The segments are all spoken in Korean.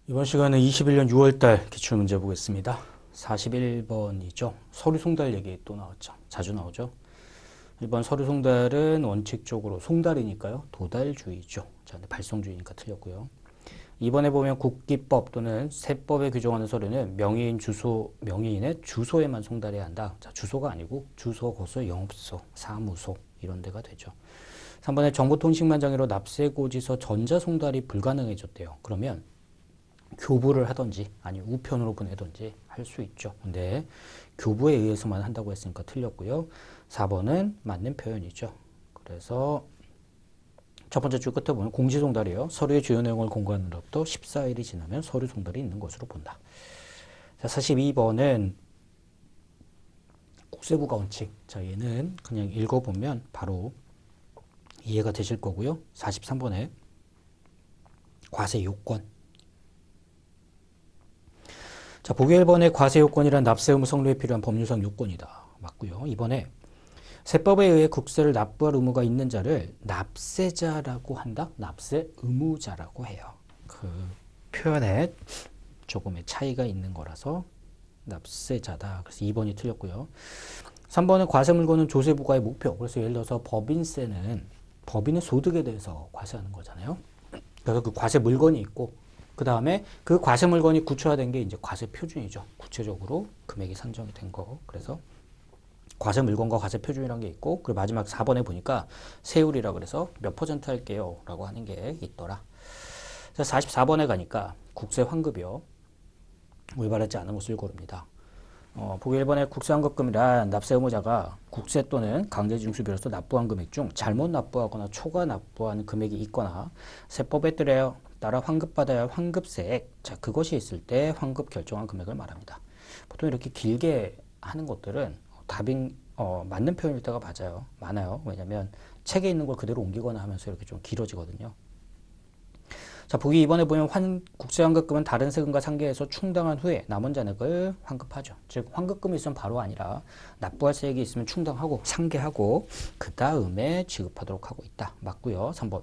이번 시간은 21년 6월달 기출문제 보겠습니다. 41번이죠. 서류 송달 얘기 또 나왔죠. 자주 나오죠. 1번 서류 송달은 원칙적으로 송달이니까요. 도달주의죠. 자, 근데 발송주의니까 틀렸고요. 2번에 보면 국기법 또는 세법에 규정하는 서류는 명의인의 주소에만 송달해야 한다. 자, 주소가 아니고 주소, 고소, 영업소, 사무소 이런 데가 되죠. 3번에 정보통신망장애로 납세고지서 전자송달이 불가능해졌대요. 그러면 교부를 하든지 아니면 우편으로 보내든지 할 수 있죠. 근데 교부에 의해서만 한다고 했으니까 틀렸고요. 4번은 맞는 표현이죠. 그래서 첫 번째 줄 끝에 보면 공시송달이에요. 서류의 주요 내용을 공고하는로부터 14일이 지나면 서류 송달이 있는 것으로 본다. 자, 42번은 국세부가 원칙. 자, 얘는 그냥 읽어보면 바로 이해가 되실 거고요. 43번에 과세 요건. 자, 보기 1번에 과세 요건이란 납세 의무 성립에 필요한 법률상 요건이다. 맞고요. 이번에 세법에 의해 국세를 납부할 의무가 있는 자를 납세자라고 한다. 납세 의무자라고 해요. 그 표현에 조금의 차이가 있는 거라서 납세자다. 그래서 2번이 틀렸고요. 3번은 과세 물건은 조세 부과의 목표. 그래서 예를 들어서 법인세는 법인의 소득에 대해서 과세하는 거잖아요. 그래서 그 과세 물건이 있고 그 다음에 그 과세 물건이 구체화된 게 이제 과세 표준이죠. 구체적으로 금액이 산정이 된 거. 그래서 과세 물건과 과세 표준이라는 게 있고, 그리고 마지막 4번에 보니까 세율이라 그래서 몇 퍼센트 할게요 라고 하는 게 있더라. 44번에 가니까 국세 환급이요. 올바르지 않은 것을 고릅니다. 보기 1번에 국세 환급금이란 납세 의무자가 국세 또는 강제징수비로서 납부한 금액 중 잘못 납부하거나 초과 납부한 금액이 있거나 세법에 따라 환급받아야 할 환급세액, 자, 그것이 있을 때 환급 결정한 금액을 말합니다. 보통 이렇게 길게 하는 것들은 맞는 표현일 때가 많아요. 왜냐면 책에 있는 걸 그대로 옮기거나 하면서 이렇게 좀 길어지거든요. 자, 보기 2번에 보면 국세환급금은 다른 세금과 상계해서 충당한 후에 남은 잔액을 환급하죠. 즉 환급금이 있으면 바로 아니라 납부할 세액이 있으면 충당하고 상계하고 그 다음에 지급하도록 하고 있다. 맞고요. 3번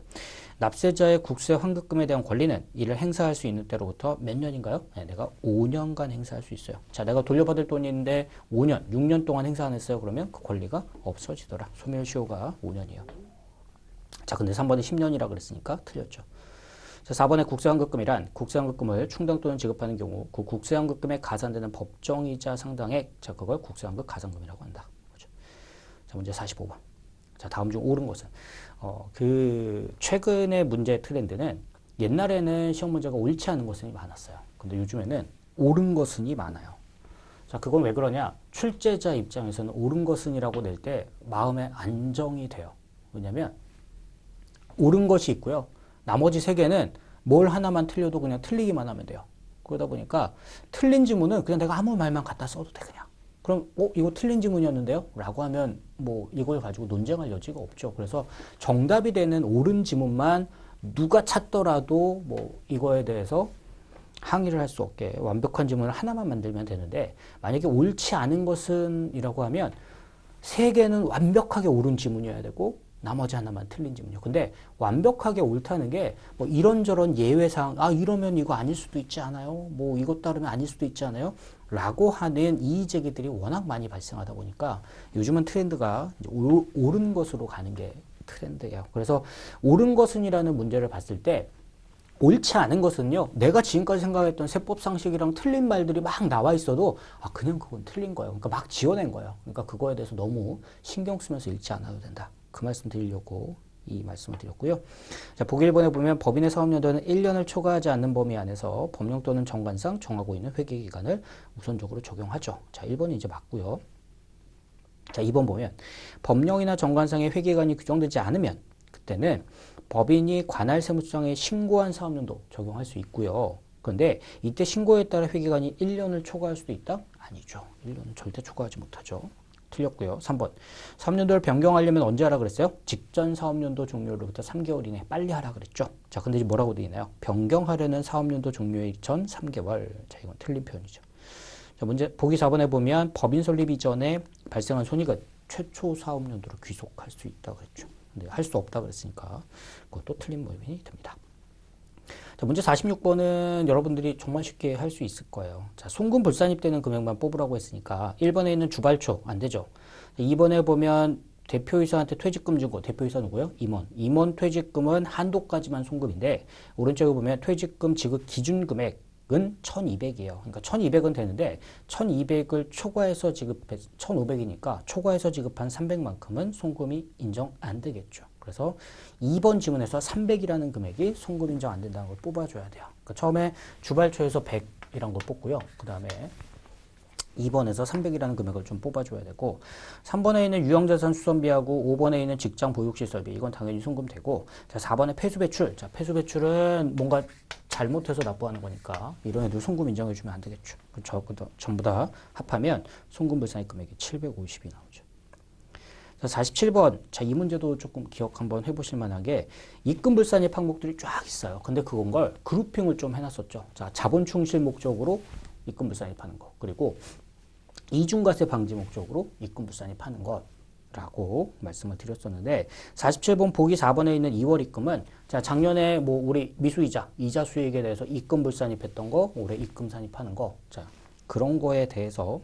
납세자의 국세 환급금에 대한 권리는 이를 행사할 수 있는 때로부터 몇 년인가요? 네, 내가 5년간 행사할 수 있어요. 자, 내가 돌려받을 돈이 있는데 5년, 6년 동안 행사 안 했어요. 그러면 그 권리가 없어지더라. 소멸시효가 5년이에요. 자, 근데 3번에 10년이라 그랬으니까 틀렸죠. 자, 4번에 국세환급금이란 국세환급금을 충당 또는 지급하는 경우 그 국세환급금에 가산되는 법정이자 상당액, 자, 그걸 국세환급 가산금이라고 한다. 그렇죠? 자, 문제 45번. 자, 다음 중 옳은 것은 그 최근의 문제 트렌드는 옛날에는 시험 문제가 옳지 않은 것이 많았어요. 근데 요즘에는 옳은 것은이 많아요. 자, 그건 왜 그러냐? 출제자 입장에서는 옳은 것은이라고 낼 때 마음에 안정이 돼요. 왜냐면 옳은 것이 있고요. 나머지 세 개는 뭘 하나만 틀려도 그냥 틀리기만 하면 돼요. 그러다 보니까 틀린 지문은 그냥 내가 아무 말만 갖다 써도 돼, 그냥. 그럼 이거 틀린 지문이었는데요? 라고 하면 뭐 이걸 가지고 논쟁할 여지가 없죠. 그래서 정답이 되는 옳은 지문만 누가 찾더라도 뭐 이거에 대해서 항의를 할 수 없게 완벽한 지문을 하나만 만들면 되는데, 만약에 옳지 않은 것은 이라고 하면 세 개는 완벽하게 옳은 지문이어야 되고 나머지 하나만 틀린 지문이요. 근데 완벽하게 옳다는 게 뭐 이런저런 예외사항, 이러면 이거 아닐 수도 있지 않아요? 뭐 이것 따르면 아닐 수도 있지 않아요? 라고 하는 이의제기들이 워낙 많이 발생하다 보니까 요즘은 트렌드가 이제 옳은 것으로 가는 게 트렌드예요. 그래서 옳은 것은이라는 문제를 봤을 때 옳지 않은 것은요, 내가 지금까지 생각했던 세법 상식이랑 틀린 말들이 막 나와 있어도 그냥 그건 틀린 거예요. 그러니까 막 지어낸 거예요. 그러니까 그거에 대해서 너무 신경 쓰면서 읽지 않아도 된다. 그 말씀 드리려고 이 말씀을 드렸고요. 자, 보기 1번에 보면 법인의 사업연도는 1년을 초과하지 않는 범위 안에서 법령 또는 정관상 정하고 있는 회계기간을 우선적으로 적용하죠. 자, 1번이 이제 맞고요. 자, 2번 보면 법령이나 정관상의 회계기간이 규정되지 않으면 그때는 법인이 관할 세무서장에 신고한 사업연도 적용할 수 있고요. 그런데 이때 신고에 따라 회계기간이 1년을 초과할 수도 있다? 아니죠. 1년은 절대 초과하지 못하죠. 틀렸고요. 3번. 사업연도를 변경하려면 언제 하라 그랬어요? 직전 사업연도 종료로부터 3개월 이내 빨리 하라 그랬죠. 자, 근데 이제 뭐라고 되어 있나요? 변경하려는 사업연도 종료일 전 3개월. 자, 이건 틀린 표현이죠. 자, 문제 보기 4번에 보면 법인 설립 이전에 발생한 손익은 최초 사업연도로 귀속할 수 있다 그랬죠. 근데 할 수 없다 그랬으니까 그것도 틀린 부분이 됩니다. 자, 문제 46번은 여러분들이 정말 쉽게 할 수 있을 거예요. 자, 송금 불산입되는 금액만 뽑으라고 했으니까 1번에 있는 주발초 안 되죠. 2번에 보면 대표이사한테 퇴직금 주고, 대표이사 누구요? 임원. 임원 퇴직금은 한도까지만 송금인데 오른쪽에 보면 퇴직금 지급 기준 금액은 1200이에요. 그러니까 1200은 되는데 1200을 초과해서 지급해 1500이니까 초과해서 지급한 300만큼은 송금이 인정 안 되겠죠. 그래서 2번 지문에서 300이라는 금액이 송금 인정 안 된다는 걸 뽑아줘야 돼요. 그러니까 처음에 주발초에서 100이란 걸 뽑고요. 그 다음에 2번에서 300이라는 금액을 좀 뽑아줘야 되고, 3번에 있는 유형자산 수선비하고 5번에 있는 직장 보육시설비, 이건 당연히 송금되고, 자, 4번에 폐수배출. 자, 폐수배출은 뭔가 잘못해서 납부하는 거니까 이런 애들 송금 인정해주면 안 되겠죠. 전부 다 합하면 송금불산입 금액이 750이 나오죠. 자, 47번. 자, 이 문제도 조금 기억 한번 해보실 만하게 입금불산입 항목들이 쫙 있어요. 근데 그건 걸 그룹핑을 좀 해놨었죠. 자, 자본 충실 목적으로 입금불산입하는 거. 그리고 이중과세 방지 목적으로 입금불산입하는 것라고 말씀을 드렸었는데, 47번 보기 4번에 있는 2월 입금은 자, 작년에 뭐 우리 미수이자, 이자 수익에 대해서 입금불산입했던 거, 올해 입금산입하는 거. 자, 그런 거에 대해서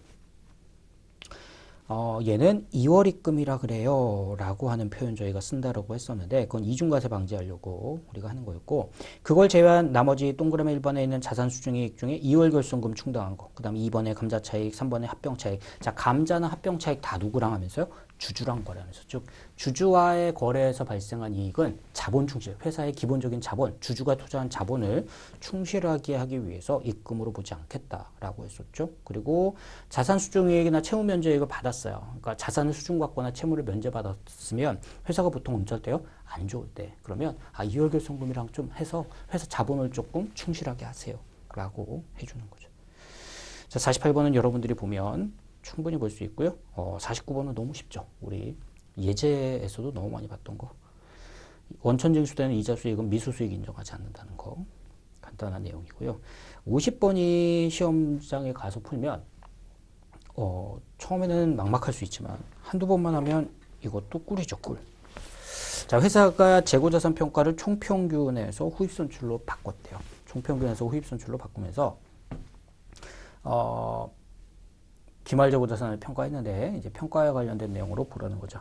얘는 2월 입금이라 그래요 라고 하는 표현 저희가 쓴다라고 했었는데, 그건 이중과세 방지하려고 우리가 하는 거였고, 그걸 제외한 나머지 동그라미 1번에 있는 자산 수중이익 중에 2월 결손금 충당한 거, 그 다음에 2번에 감자차익, 3번에 합병차익. 자, 감자나 합병차익 다 누구랑 하면서요? 주주랑 거래하면서. 즉 주주와의 거래에서 발생한 이익은 자본 충실, 회사의 기본적인 자본, 주주가 투자한 자본을 충실하게 하기 위해서 입금으로 보지 않겠다라고 했었죠. 그리고 자산 수중이익이나 채무 면제이익을 받았어요. 그러니까 자산을 수중받거나 채무를 면제받았으면 회사가 보통 언제할 때요? 안 좋을 때. 그러면 이월결손금이랑 좀 해서 회사 자본을 조금 충실하게 하세요 라고 해주는 거죠. 자, 48번은 여러분들이 보면 충분히 볼 수 있고요. 49번은 너무 쉽죠. 우리 예제에서도 너무 많이 봤던 거. 원천징수되는 이자 수익은 미수 수익 인정하지 않는다는 거. 간단한 내용이고요. 50번이 시험장에 가서 풀면 처음에는 막막할 수 있지만 한두 번만 하면 이것도 꿀이죠, 꿀. 자, 회사가 재고자산 평가를 총평균에서 후입선출로 바꿨대요. 총평균에서 후입선출로 바꾸면서 기말 재고자산을 평가했는데 이제 평가에 관련된 내용으로 보라는 거죠.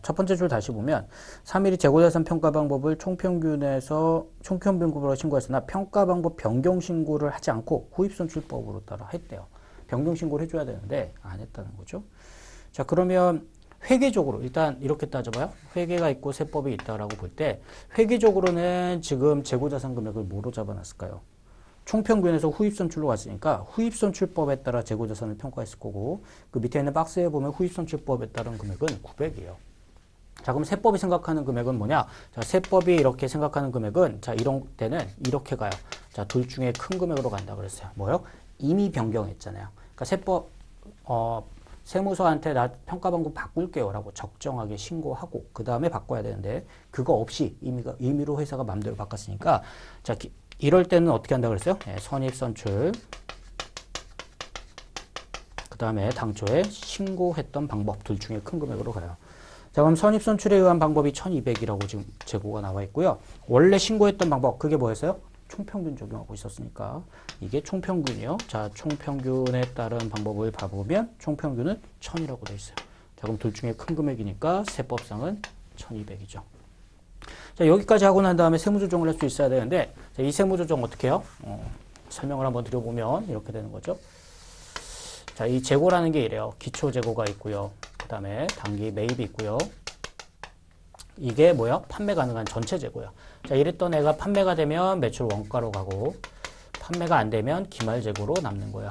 첫 번째 줄 다시 보면 3일이 재고자산 평가 방법을 총평균에서 총평균급으로 신고했으나 평가 방법 변경 신고를 하지 않고 후입선출법으로 따라 했대요. 변경 신고를 해줘야 되는데 안 했다는 거죠. 자, 그러면 회계적으로 일단 이렇게 따져봐요. 회계가 있고 세법이 있다라고 볼 때 회계적으로는 지금 재고자산 금액을 뭐로 잡아놨을까요? 총평균에서 후입선출로 갔으니까 후입선출법에 따라 재고자산을 평가했을 거고, 그 밑에 있는 박스에 보면 후입선출법에 따른 금액은 900이에요. 자, 그럼 세법이 생각하는 금액은 뭐냐? 자, 세법이 이렇게 생각하는 금액은 자, 이런 때는 이렇게 가요. 자, 둘 중에 큰 금액으로 간다 그랬어요. 뭐요? 이미 변경했잖아요. 그러니까 세법 세무서한테 나 평가 방법 바꿀게요 라고 적정하게 신고하고 그 다음에 바꿔야 되는데, 그거 없이 임의로 회사가 마음대로 바꿨으니까, 자, 이럴 때는 어떻게 한다 그랬어요? 선입선출, 그 다음에 당초에 신고했던 방법 둘 중에 큰 금액으로 가요. 자, 그럼 선입선출에 의한 방법이 1200이라고 지금 재고가 나와 있고요. 원래 신고했던 방법, 그게 뭐였어요? 총평균 적용하고 있었으니까 이게 총평균이요. 자, 총평균에 따른 방법을 봐보면 총평균은 1000이라고 돼 있어요. 자, 그럼 둘 중에 큰 금액이니까 세법상은 1200이죠. 자, 여기까지 하고 난 다음에 세무조정을 할 수 있어야 되는데, 자, 이 세무조정 어떻게 해요? 설명을 한번 드려보면 이렇게 되는 거죠. 자, 이 재고라는 게 이래요. 기초재고가 있고요. 그 다음에 단기 매입이 있고요. 이게 뭐야? 판매 가능한 전체 재고야. 자, 이랬던 애가 판매가 되면 매출 원가로 가고, 판매가 안 되면 기말 재고로 남는 거야.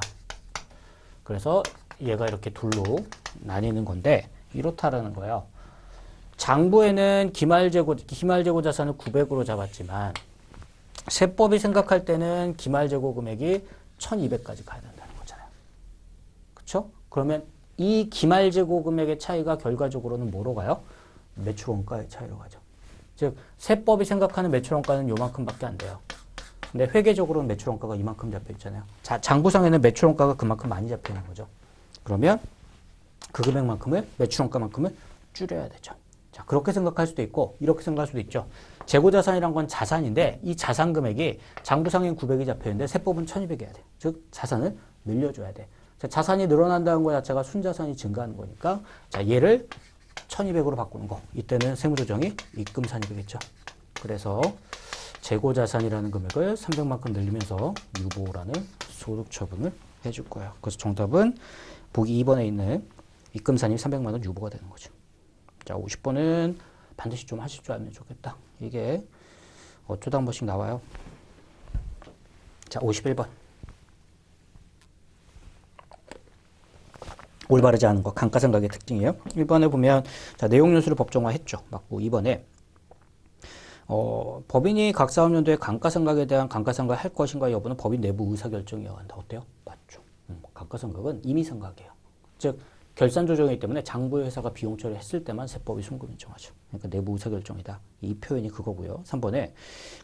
그래서 얘가 이렇게 둘로 나뉘는 건데, 이렇다라는 거예요. 장부에는 기말 재고 자산을 900으로 잡았지만, 세법이 생각할 때는 기말 재고 금액이 1200까지 가야 된다는 거잖아요. 그쵸? 그러면 이 기말 재고 금액의 차이가 결과적으로는 뭐로 가요? 매출 원가의 차이로 가죠. 즉, 세법이 생각하는 매출 원가는 요만큼밖에 안 돼요. 근데 회계적으로는 매출 원가가 이만큼 잡혀 있잖아요. 자, 장부상에는 매출 원가가 그만큼 많이 잡혀 있는 거죠. 그러면 그 금액만큼을, 매출 원가만큼을 줄여야 되죠. 자, 그렇게 생각할 수도 있고 이렇게 생각할 수도 있죠. 재고자산이란 건 자산인데 이 자산 금액이 장부상엔 900이 잡혀있는데 세법은 1200이 해야 돼. 즉 자산을 늘려줘야 돼. 자, 자산이 늘어난다는 것 자체가 순자산이 증가하는 거니까 자, 얘를 1200으로 바꾸는 거. 이때는 세무조정이 입금산이 되겠죠. 그래서 재고자산이라는 금액을 300만큼 늘리면서 유보라는 소득처분을 해줄 거예요. 그래서 정답은 보기 2번에 있는 입금산이 300만 원 유보가 되는 거죠. 자, 50번은 반드시 좀 하실 줄 알면 좋겠다. 이게 어쩌다 한 번씩 나와요. 자, 51번. 올바르지 않은 거, 감가상각의 특징이에요. 1번에 보면 자, 내용연수를 법정화했죠. 맞고 2번에 법인이 각 사업연도에 감가상각에 대한 감가상각을 할 것인가 여부는 법인 내부 의사결정이어야 한다. 어때요? 맞죠. 감가상각은 임의상각이에요. 즉 결산조정이기 때문에 장부의 회사가 비용 처리했을 때만 세법이 송금 인정하죠. 그러니까 내부 의사결정이다. 이 표현이 그거고요. 3번에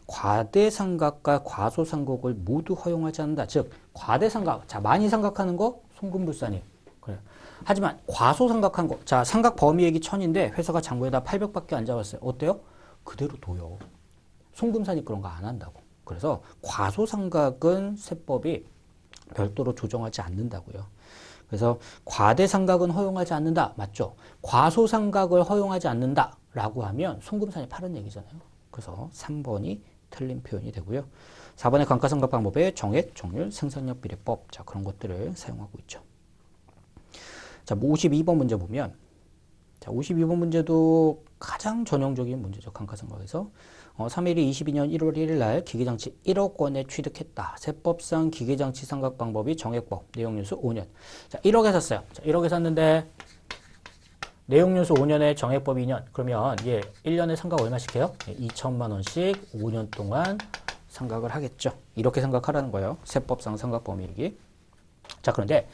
과대상각과 과소상각을 모두 허용하지 않는다. 즉 과대상각, 자 많이 상각하는 거 송금불산이에요. 그래요. 하지만 과소상각한 거, 자 상각 범위액이 1000인데 회사가 장부에다 800밖에 안 잡았어요. 어때요? 그대로 둬요. 송금산이 그런 거 안 한다고. 그래서 과소상각은 세법이 별도로 조정하지 않는다고요. 그래서 과대상각은 허용하지 않는다. 맞죠? 과소상각을 허용하지 않는다라고 하면 송금산이 파는 얘기잖아요. 그래서 3번이 틀린 표현이 되고요. 4번의 감가상각 방법에 정액, 정률, 생산력 비례법 자 그런 것들을 사용하고 있죠. 자, 52번 문제 보면 자, 52번 문제도 가장 전형적인 문제죠. 감가상각에서 3일이 22년 1월 1일 날 기계장치 1억 원에 취득했다. 세법상 기계장치 상각 방법이 정액법, 내용연수 5년. 자, 1억에 샀어요. 자, 1억에 샀는데 내용연수 5년에 정액법 2년. 그러면 얘 1년에 상각 얼마씩 해요? 2천만 원씩 5년 동안 상각을 하겠죠. 이렇게 생각하라는 거예요. 세법상 상각 범위액이. 자, 그런데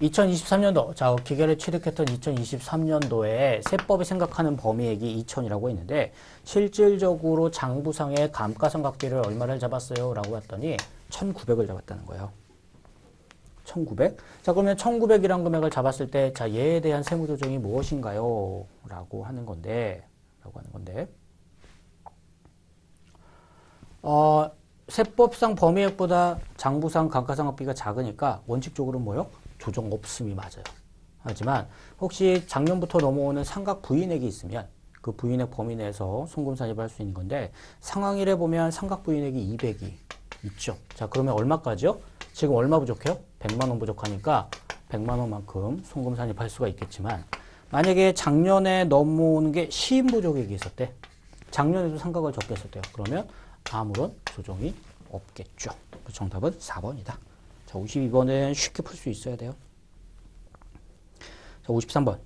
2023년도, 자, 기계를 취득했던 2023년도에 세법이 생각하는 범위액이 2천이라고 했는데, 실질적으로 장부상의 감가상각비를 얼마를 잡았어요? 라고 했더니, 1,900을 잡았다는 거예요. 1,900? 자, 그러면 1,900이란 금액을 잡았을 때, 자, 얘에 대한 세무조정이 무엇인가요? 라고 하는 건데, 세법상 범위액보다 장부상 감가상각비가 작으니까 원칙적으로 뭐요? 조정 없음이 맞아요. 하지만 혹시 작년부터 넘어오는 상각 부인액이 있으면 그 부인액 범위 내에서 송금 산입할 수 있는 건데 상황일에 보면 상각 부인액이 200이 있죠. 자, 그러면 얼마까지요? 지금 얼마 부족해요? 100만 원 부족하니까 100만 원만큼 송금 산입할 수가 있겠지만 만약에 작년에 넘어오는 게 시인 부족액이 있었대. 작년에도 상각을 적게 했었대요. 그러면 아무런 조정이 없겠죠. 정답은 4번이다. 자, 52번은 쉽게 풀 수 있어야 돼요. 자, 53번.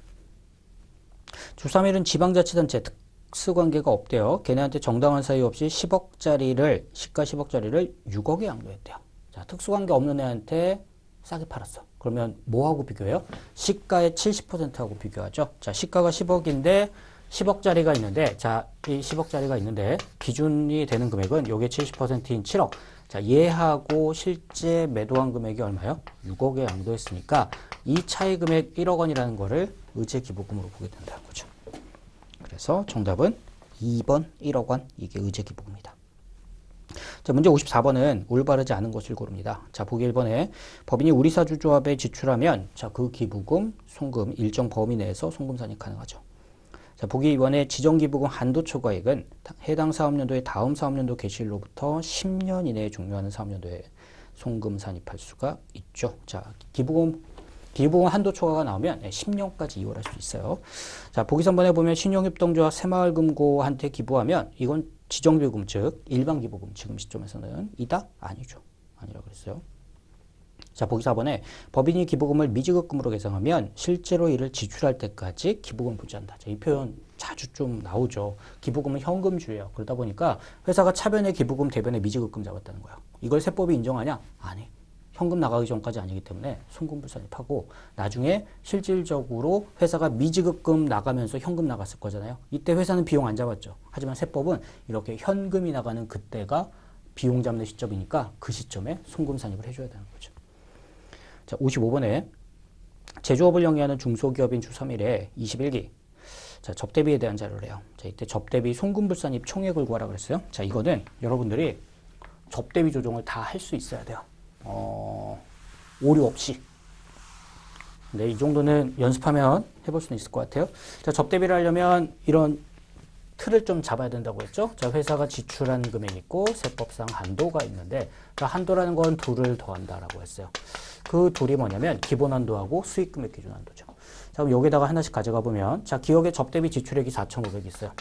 주3일은 지방자치단체 특수관계가 없대요. 걔네한테 정당한 사유 없이 10억짜리를, 시가 10억짜리를 6억에 양도했대요. 자, 특수관계 없는 애한테 싸게 팔았어. 그러면 뭐하고 비교해요? 시가의 70%하고 비교하죠. 자, 시가가 10억인데 10억짜리가 있는데, 자, 이 10억짜리가 있는데, 기준이 되는 금액은 요게 70%인 7억. 자, 얘하고 실제 매도한 금액이 얼마요? 6억에 양도했으니까, 이 차이 금액 1억 원이라는 거를 의제 기부금으로 보게 된다는 거죠. 그래서 정답은 2번 1억 원. 이게 의제 기부금입니다. 자, 문제 54번은 올바르지 않은 것을 고릅니다. 자, 보기 1번에 법인이 우리사주조합에 지출하면, 자, 그 기부금, 송금, 일정 범위 내에서 송금산이 가능하죠. 자, 보기 2번에 지정기부금 한도 초과액은 해당 사업연도의 다음 사업연도 개시일로부터 10년 이내에 종료하는 사업연도에 송금 산입할 수가 있죠. 자, 기부금 한도 초과가 나오면 10년까지 이월할 수 있어요. 자, 보기 3번에 보면 신용협동조합 새마을금고한테 기부하면 이건 지정기부금, 즉 일반기부금, 지금 시점에서는 이다? 아니죠. 아니라고 그랬어요. 자, 보기 4번에 법인이 기부금을 미지급금으로 계상하면 실제로 이를 지출할 때까지 기부금을 부지한다. 자, 이 표현 자주 좀 나오죠. 기부금은 현금주예요. 그러다 보니까 회사가 차변에 기부금, 대변에 미지급금 잡았다는 거야. 이걸 세법이 인정하냐? 아니. 현금 나가기 전까지 아니기 때문에 송금불산입하고 나중에 실질적으로 회사가 미지급금 나가면서 현금 나갔을 거잖아요. 이때 회사는 비용 안 잡았죠. 하지만 세법은 이렇게 현금이 나가는 그때가 비용 잡는 시점이니까 그 시점에 송금산입을 해줘야 되는 거죠. 자, 55번에 제조업을 영위하는 중소기업인 주3일에 21기 자, 접대비에 대한 자료래요. 자, 이때 접대비 송금불산입 총액을 구하라 그랬어요. 자, 이거는 여러분들이 접대비 조정을 다 할 수 있어야 돼요. 오류 없이. 네, 이 정도는 연습하면 해볼 수는 있을 것 같아요. 자, 접대비를 하려면 이런 틀을 좀 잡아야 된다고 했죠. 자, 회사가 지출한 금액이 있고 세법상 한도가 있는데, 그 한도라는 건 둘을 더한다라고 했어요. 그 둘이 뭐냐면 기본 한도하고 수익 금액 기준 한도죠. 자, 그럼 여기다가 하나씩 가져가 보면, 자, 기업의 접대비 지출액이 4,500이 있어요.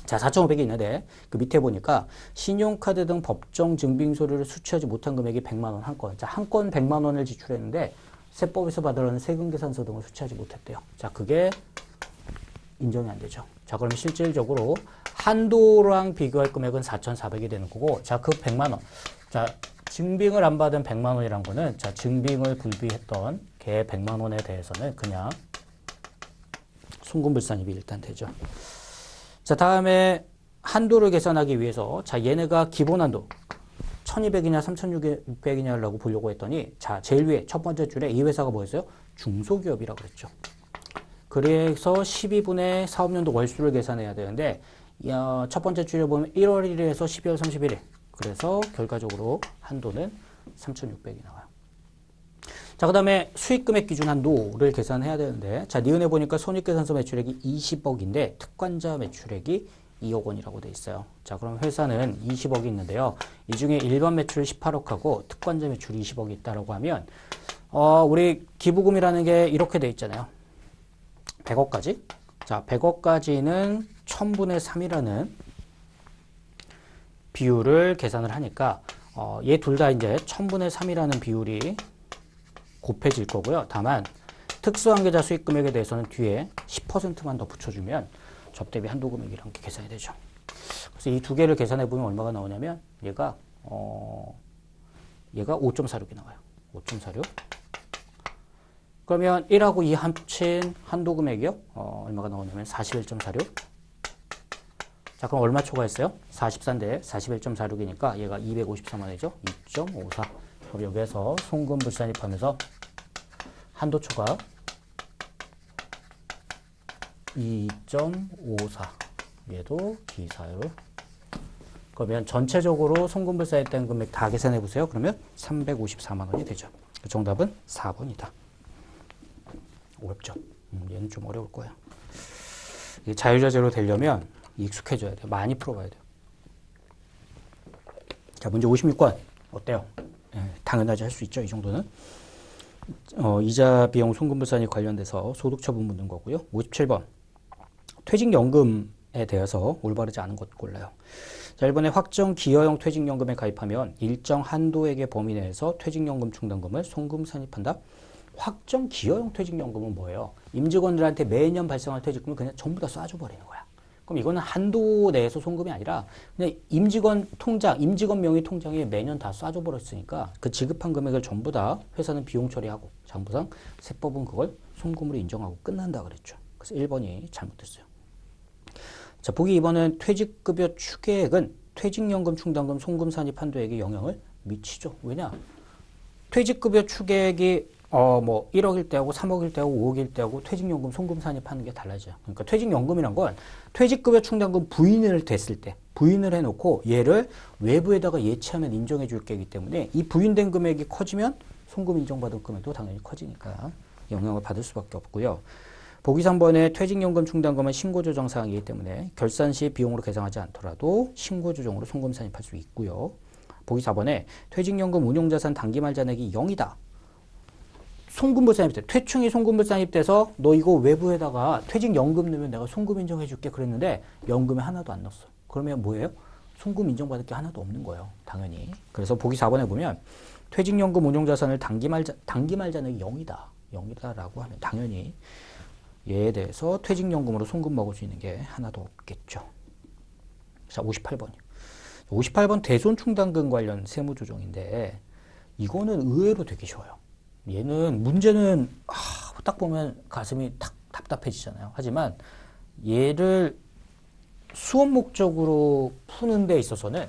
자, 4,500이 있는데 그 밑에 보니까 신용카드 등 법정 증빙서류를 수취하지 못한 금액이 100만 원 한 건. 자, 한 건 100만 원을 지출했는데 세법에서 받으라는 세금 계산서 등을 수취하지 못했대요. 자, 그게 인정이 안 되죠. 자, 그럼 실질적으로 한도랑 비교할 금액은 4,400이 되는 거고, 자, 그 100만 원. 자, 증빙을 안 받은 100만 원이란 거는, 자, 증빙을 불비했던 걔 100만 원에 대해서는 그냥 송금불산입이 일단 되죠. 자, 다음에 한도를 계산하기 위해서, 자, 얘네가 기본 한도 1200이냐 3600이냐 하려고 보려고 했더니, 자, 제일 위에 첫 번째 줄에 이 회사가 뭐였어요? 중소기업이라고 그랬죠. 그래서 12분의 사업연도 월수를 계산해야 되는데, 첫 번째 줄에 보면 1월 1일에서 12월 31일. 그래서 결과적으로 한도는 3,600이 나와요. 자, 그 다음에 수익금액 기준 한도를 계산해야 되는데, 자, 니은에 보니까 손익계산서 매출액이 20억인데 특관자 매출액이 2억 원이라고 돼 있어요. 자, 그럼 회사는 20억이 있는데요. 이 중에 일반 매출 18억하고 특관자 매출이 20억이 있다라고 하면, 우리 기부금이라는 게 이렇게 돼 있잖아요. 100억까지. 자, 100억까지는 1000분의 3이라는 비율을 계산을 하니까, 얘 둘 다 이제 1000분의 3이라는 비율이 곱해질 거고요. 다만 특수관계자 수익금액에 대해서는 뒤에 10%만 더 붙여주면 접대비 한도금액이랑 계산이 되죠. 그래서 이 두 개를 계산해 보면 얼마가 나오냐면 얘가 5.46이 나와요. 5.46. 그러면 1하고 2 합친 한도금액이요. 얼마가 나오냐면 41.46. 자, 그럼 얼마 초과했어요? 44인데 41.46이니까 얘가 253만 원이죠. 2.54. 그럼 여기에서 송금불산입하면서 한도 초과 2.54. 얘도 기사로. 그러면 전체적으로 송금불산입된 금액 다 계산해 보세요. 그러면 354만 원이 되죠. 정답은 4번이다. 어렵죠? 얘는 좀 어려울 거야. 이게 자유자재로 되려면 익숙해져야 돼요. 많이 풀어봐야 돼요. 자, 문제 56번. 어때요? 당연하지 할 수 있죠. 이 정도는. 이자 비용 송금불산이 관련돼서 소득처분 묻는 거고요. 57번. 퇴직연금에 대해서 올바르지 않은 것 골라요. 자, 1번에 확정 기여형 퇴직연금에 가입하면 일정 한도액의 범위 내에서 퇴직연금 충당금을 송금산입한다. 확정 기여형 퇴직연금은 뭐예요? 임직원들한테 매년 발생할 퇴직금을 그냥 전부 다 쏴줘버리는 거야. 그럼 이거는 한도 내에서 송금이 아니라 그냥 임직원 통장, 임직원 명의 통장에 매년 다 쏴줘버렸으니까 그 지급한 금액을 전부 다 회사는 비용 처리하고 장부상 세법은 그걸 송금으로 인정하고 끝난다 그랬죠. 그래서 1번이 잘못됐어요. 자, 보기 2번은 퇴직급여 추계액은 퇴직연금 충당금 송금 산입 한도액에 영향을 미치죠. 왜냐? 퇴직급여 추계액이 1억일 때하고 3억일 때하고 5억일 때하고 퇴직연금 송금 산입하는 게 달라져요. 그러니까 퇴직연금이란 건 퇴직급여 충당금 부인을 됐을 때 부인을 해놓고 얘를 외부에다가 예치하면 인정해 줄 게이기 때문에 이 부인된 금액이 커지면 송금 인정받은 금액도 당연히 커지니까 영향을 받을 수밖에 없고요. 보기 3번에 퇴직연금 충당금은 신고조정 사항이기 때문에 결산 시 비용으로 계상하지 않더라도 신고조정으로 송금 산입할 수 있고요. 보기 4번에 퇴직연금 운용자산 단기말 잔액이 0이다. 송금부 산입돼. 퇴충이 송금부 산입돼서 너 이거 외부에다가 퇴직연금 넣으면 내가 송금 인정해 줄게 그랬는데 연금에 하나도 안 넣었어. 그러면 뭐예요? 송금 인정받을 게 하나도 없는 거예요. 당연히. 그래서 보기 4번에 보면 퇴직연금 운용자산을 단기말 잔액이 0이다. 0이다라고 하면 당연히 얘에 대해서 퇴직연금으로 송금 먹을 수 있는 게 하나도 없겠죠. 자, 58번. 58번 대손충당금 관련 세무조정인데 이거는 의외로 되게 쉬워요. 얘는 문제는 딱 보면 가슴이 탁 답답해지잖아요. 하지만 얘를 수업 목적으로 푸는 데 있어서는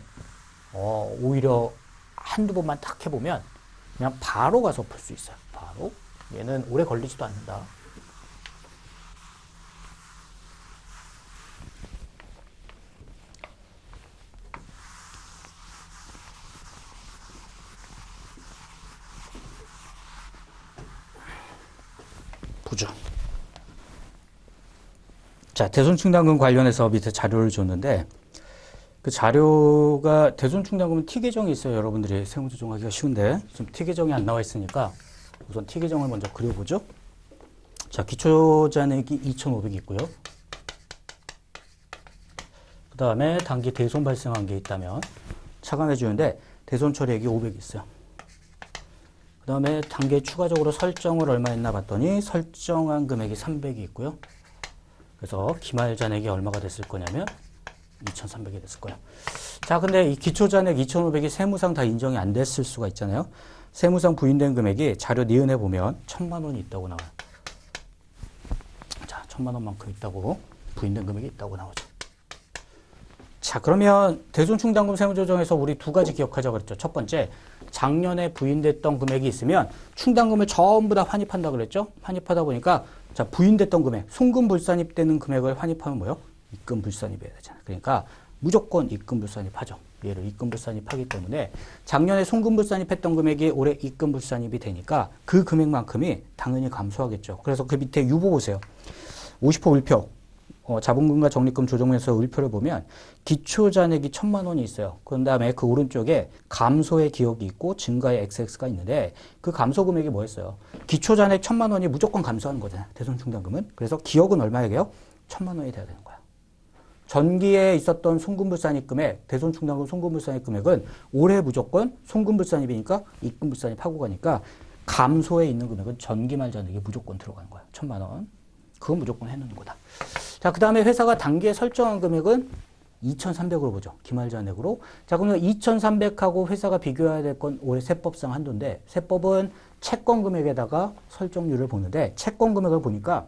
오히려 한두 번만 딱 해보면 그냥 바로 가서 풀 수 있어요. 바로. 얘는 오래 걸리지도 않는다. 보죠. 자, 대손충당금 관련해서 밑에 자료를 줬는데 그 자료가 대손충당금은 T 계정이 있어요. 여러분들이 세무조정하기가 쉬운데 지금 T 계정이 안 나와 있으니까 우선 T 계정을 먼저 그려보죠. 자, 기초잔액이 2,500이 있고요. 그 다음에 단기 대손 발생한 게 있다면 차감해 주는데 대손 처리액이 500이 있어요. 그 다음에 단계에 추가적으로 설정을 얼마 했나 봤더니 설정한 금액이 300이 있고요. 그래서 기말 잔액이 얼마가 됐을 거냐면 2,300이 됐을 거예요. 자, 근데 이 기초 잔액 2,500이 세무상 다 인정이 안 됐을 수가 있잖아요. 세무상 부인된 금액이 자료 니은에 보면 1,000만 원이 있다고 나와요. 자, 1,000만 원만큼 있다고 부인된 금액이 있다고 나오죠. 자, 그러면 대손충당금 세무조정에서 우리 두 가지 기억하자고 그랬죠. 첫 번째, 작년에 부인됐던 금액이 있으면 충당금을 전부 다 환입한다 그랬죠. 환입하다 보니까 자, 부인됐던 금액, 송금불산입되는 금액을 환입하면 뭐요? 입금불산입해야 되잖아요. 그러니까 무조건 입금불산입하죠. 얘를 입금불산입하기 때문에 작년에 송금불산입했던 금액이 올해 입금불산입이 되니까 그 금액만큼이 당연히 감소하겠죠. 그래서 그 밑에 유보 보세요. 50% 을표. 자본금과 적립금 조정면서 을표를 보면 기초잔액이 1,000만 원이 있어요. 그 다음에 그 오른쪽에 감소의 기억이 있고 증가의 XX가 있는데 그 감소 금액이 뭐였어요? 기초잔액 1,000만 원이 무조건 감소하는 거잖아요. 대손충당금은. 그래서 기억은 얼마예요? 1,000만 원이 돼야 되는 거야. 전기에 있었던 송금불산입 금액, 대손충당금 송금불산입 금액은 올해 무조건 송금불산입이니까 입금불산입하고 가니까 감소에 있는 금액은 전기말 잔액이 무조건 들어가는 거야. 1,000만 원. 그건 무조건 해놓는 거다. 자, 그 다음에 회사가 단기에 설정한 금액은 2,300으로 보죠. 기말잔액으로. 자, 그러면 2,300하고 회사가 비교해야 될 건 올해 세법상 한도인데 세법은 채권 금액에다가 설정률을 보는데 채권 금액을 보니까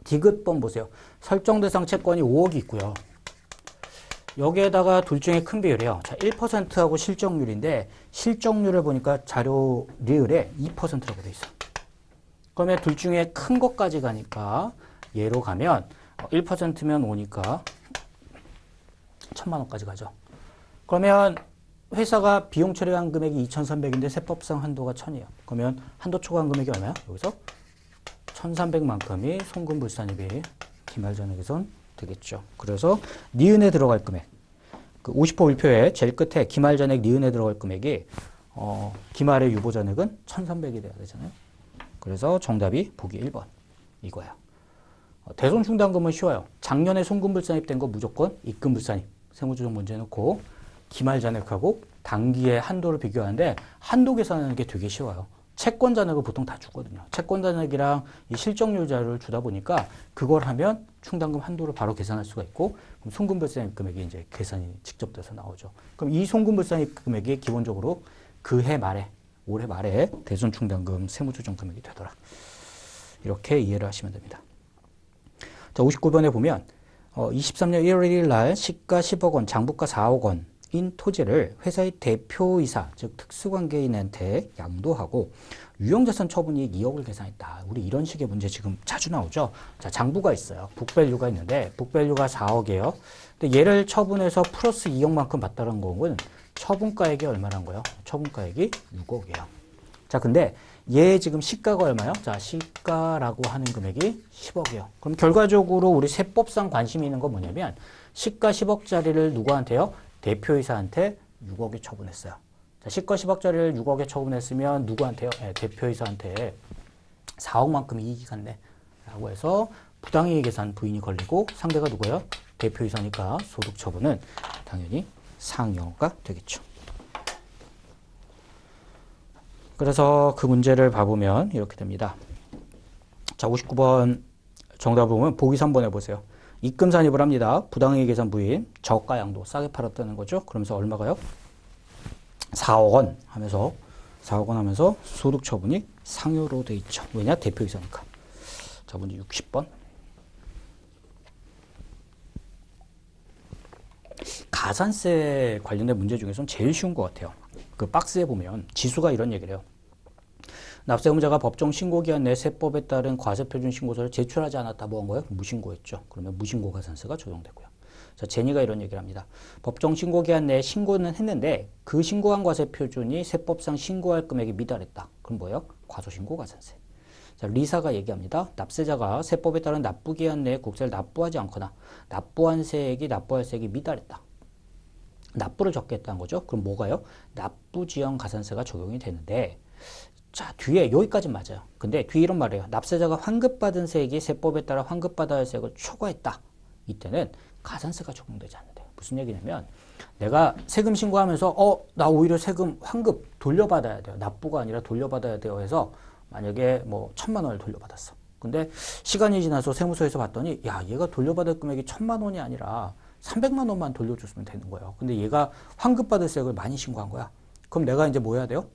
디귿번 보세요. 설정 대상 채권이 5억이 있고요. 여기에다가 둘 중에 큰 비율이에요. 자, 1%하고 실적률인데 실적률을 보니까 자료 리을에 2%라고 돼 있어. 그러면 둘 중에 큰 것까지 가니까 얘로 가면 1%면 5니까 1,000만 원까지 가죠. 그러면 회사가 비용 처리한 금액이 2,300인데 세법상 한도가 1,000이에요. 그러면 한도 초과한 금액이 얼마야? 여기서 1,300만큼이 송금불산입이 기말잔액에선 되겠죠. 그래서 니은에 들어갈 금액, 그 50% 일표에 제일 끝에 기말잔액 니은에 들어갈 금액이 기말의 유보잔액은 1,300이 돼야 되잖아요. 그래서 정답이 보기 1번 이거야. 대손충당금은 쉬워요. 작년에 송금불산입된 거 무조건 입금불산입. 세무조정 문제 해놓고 기말잔액하고 단기의 한도를 비교하는데 한도 계산하는 게 되게 쉬워요. 채권잔액을 보통 다 주거든요. 채권잔액이랑 이 실적률 자료를 주다 보니까 그걸 하면 충당금 한도를 바로 계산할 수가 있고 그럼 송금불산입 금액이 이제 계산이 직접 돼서 나오죠. 그럼 이 송금불산입 금액이 기본적으로 그 해 말에 올해 말에 대손충당금 세무조정 금액이 되더라. 이렇게 이해를 하시면 됩니다. 자, 59번에 보면 23년 1월 1일 날 시가 10억 원, 장부가 4억 원인 토지를 회사의 대표이사, 즉 특수관계인한테 양도하고 유형자산 처분이익 2억을 계산했다. 우리 이런 식의 문제 지금 자주 나오죠. 자, 장부가 있어요. 북밸류가 있는데 북밸류가 4억이에요. 근데 얘를 처분해서 플러스 2억만큼 받다는 거는 처분가액이 얼마란 거예요? 처분가액이 6억이에요. 자, 근데 얘 지금 시가가 얼마요? 자, 시가라고 하는 금액이 10억이에요. 그럼 결과적으로 우리 세법상 관심이 있는 건 뭐냐면 시가 10억짜리를 누구한테요? 대표이사한테 6억에 처분했어요. 자, 시가 10억짜리를 6억에 처분했으면 누구한테요? 네, 대표이사한테 4억만큼 이익이 갔네. 라고 해서 부당이익 계산 부인이 걸리고 상대가 누구예요? 대표이사니까 소득 처분은 당연히 상여가 되겠죠. 그래서 그 문제를 봐보면 이렇게 됩니다. 자, 59번 정답을 보면 보기 3번 해보세요. 입금 산입을 합니다. 부당이익 계산 부인, 저가 양도 싸게 팔았다는 거죠. 그러면서 얼마가요? 4억 원 하면서 4억 원 하면서 소득 처분이 상여로 돼 있죠. 왜냐? 대표이사니까. 자, 문제 60번. 가산세 관련된 문제 중에서는 제일 쉬운 것 같아요. 그 박스에 보면 지수가 이런 얘기를 해요. 납세 의무자가 법정 신고기한 내 세법에 따른 과세표준 신고서를 제출하지 않았다. 뭐 한 거예요? 무신고했죠. 그러면 무신고 가산세가 적용되고요. 자, 제니가 이런 얘기를 합니다. 법정 신고기한 내에 신고는 했는데 그 신고한 과세표준이 세법상 신고할 금액이 미달했다. 그럼 뭐예요? 과소신고 가산세. 자, 리사가 얘기합니다. 납세자가 세법에 따른 납부기한 내에 국세를 납부하지 않거나 납부한 세액이 납부할 세액이 미달했다. 납부를 적게 했다는 거죠. 그럼 뭐가요? 납부지연 가산세가 적용이 되는데 자, 뒤에 여기까지 맞아요. 근데 뒤에 이런 말이에요. 납세자가 환급받은 세액이 세법에 따라 환급받아야 할 세액을 초과했다. 이때는 가산세가 적용되지 않는데 무슨 얘기냐면 내가 세금 신고하면서 나 오히려 세금 환급 돌려받아야 돼요. 납부가 아니라 돌려받아야 돼요 해서 만약에 뭐 1,000만 원을 돌려받았어. 근데 시간이 지나서 세무서에서 봤더니 야, 얘가 돌려받을 금액이 1,000만 원이 아니라 300만 원만 돌려줬으면 되는 거예요. 근데 얘가 환급받을 세액을 많이 신고한 거야. 그럼 내가 이제 뭐 해야 돼요?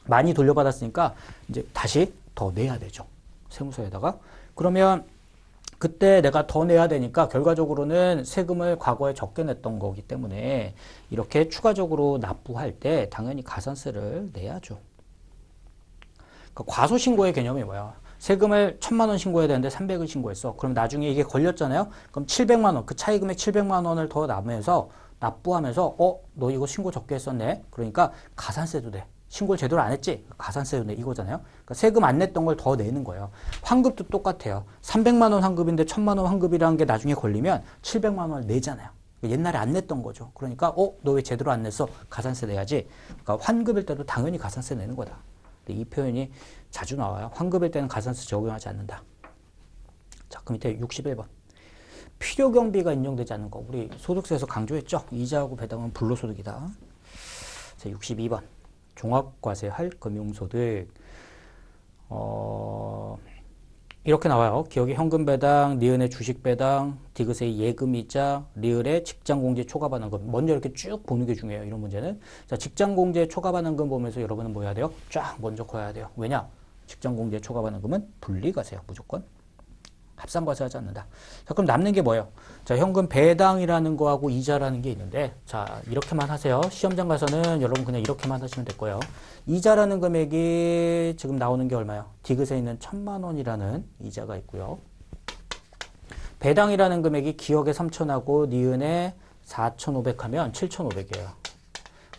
많이 돌려받았으니까 이제 다시 더 내야 되죠. 세무서에다가. 그러면 그때 내가 더 내야 되니까 결과적으로는 세금을 과거에 적게 냈던 거기 때문에 이렇게 추가적으로 납부할 때 당연히 가산세를 내야죠. 그러니까 과소신고의 개념이 뭐야? 세금을 1,000만 원 신고해야 되는데 300을 신고했어. 그럼 나중에 이게 걸렸잖아요. 그럼 700만 원, 그 차이금액 700만 원을 더 남으면서 납부하면서 너 이거 신고 적게 했었네. 그러니까 가산세도 돼. 신고를 제대로 안 했지? 가산세도 내 이거잖아요. 그러니까 세금 안 냈던 걸 더 내는 거예요. 환급도 똑같아요. 300만 원 환급인데 1,000만 원 환급이라는 게 나중에 걸리면 700만 원을 내잖아요. 옛날에 안 냈던 거죠. 그러니까 너 왜 제대로 안 냈어? 가산세 내야지. 그러니까 환급일 때도 당연히 가산세 내는 거다. 근데 이 표현이 자주 나와요. 환급일 때는 가산세 적용하지 않는다. 자, 그 밑에 61번. 필요경비가 인정되지 않는 거. 우리 소득세에서 강조했죠. 이자하고 배당은 불로소득이다. 자, 62번. 종합과세할 금융소득. 이렇게 나와요. 기억의 현금배당, 니은의 주식배당, 디귿의 예금이자, 리을의 직장공제 초과반환금. 먼저 이렇게 쭉 보는 게 중요해요. 이런 문제는. 자, 직장공제 초과반환금 보면서 여러분은 뭐 해야 돼요? 쫙 먼저 커야 돼요. 왜냐? 직장공제 초과반환금은 분리과세요. 무조건. 합산과세하지 않는다. 자, 그럼 남는 게 뭐예요? 자, 현금 배당이라는 거하고 이자라는 게 있는데, 자, 이렇게만 하세요. 시험장 가서는 여러분 그냥 이렇게만 하시면 될 거예요. 이자라는 금액이 지금 나오는 게 얼마예요? 디귿에 있는 1,000만 원이라는 이자가 있고요. 배당이라는 금액이 기억에 3,000하고 니은에 4,500 하면 7,500이에요.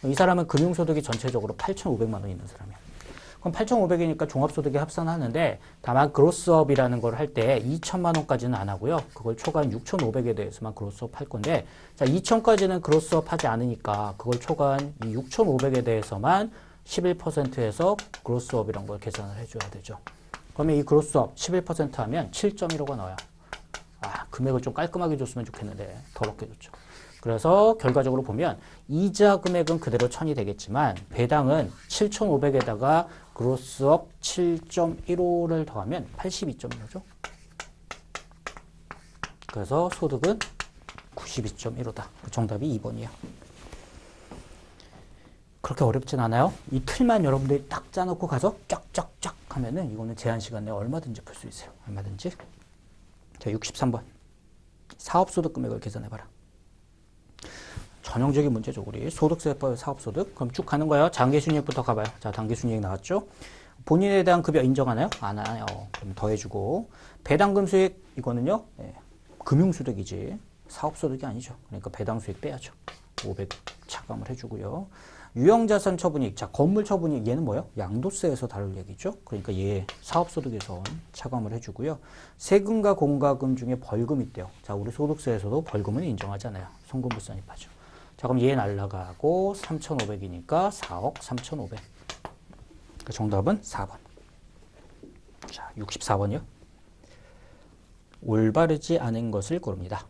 이 사람은 금융소득이 전체적으로 8,500만 원 있는 사람이야. 그럼 8,500이니까 종합소득에 합산하는데 다만 그로스업이라는 걸 할 때 2천만 원까지는 안 하고요. 그걸 초과한 6,500에 대해서만 그로스업 할 건데 자, 2천까지는 그로스업 하지 않으니까 그걸 초과한 이 6,500에 대해서만 11%에서 그로스업이란 걸 계산을 해줘야 되죠. 그러면 이 그로스업 11% 하면 7.15가 나와요. 금액을 좀 깔끔하게 줬으면 좋겠는데 더럽게 줬죠. 그래서 결과적으로 보면 이자 금액은 그대로 1,000이 되겠지만 배당은 7,500에다가 그로스업 7.15를 더하면 82.15죠. 그래서 소득은 92.15다. 정답이 2번이에요. 그렇게 어렵진 않아요. 이 틀만 여러분들이 딱 짜놓고 가서 쫙쫙쫙 하면은 이거는 제한 시간 내에 얼마든지 풀 수 있어요. 얼마든지. 자, 63번. 사업소득 금액을 계산해봐라. 전형적인 문제죠. 우리 소득세법 사업소득. 그럼 쭉 가는 거예요. 단기순이익부터 가봐요. 자, 단기순이익 나왔죠. 본인에 대한 급여 인정하나요? 안 하나요? 그럼 더해주고. 배당금 수익 이거는요. 금융소득이지 사업소득이 아니죠. 그러니까 배당수익 빼야죠. 500 차감을 해주고요. 유형자산 처분이익. 자, 건물 처분이익 얘는 뭐예요? 양도세에서 다룰 얘기죠. 그러니까 얘 사업소득에서 차감을 해주고요. 세금과 공과금 중에 벌금 있대요. 자, 우리 소득세에서도 벌금은 인정하잖아요. 송금부산입하죠. 자, 그럼 얘 날라가고 3,500이니까 4억 3,500. 그 정답은 4번. 자, 64번이요. 올바르지 않은 것을 고릅니다.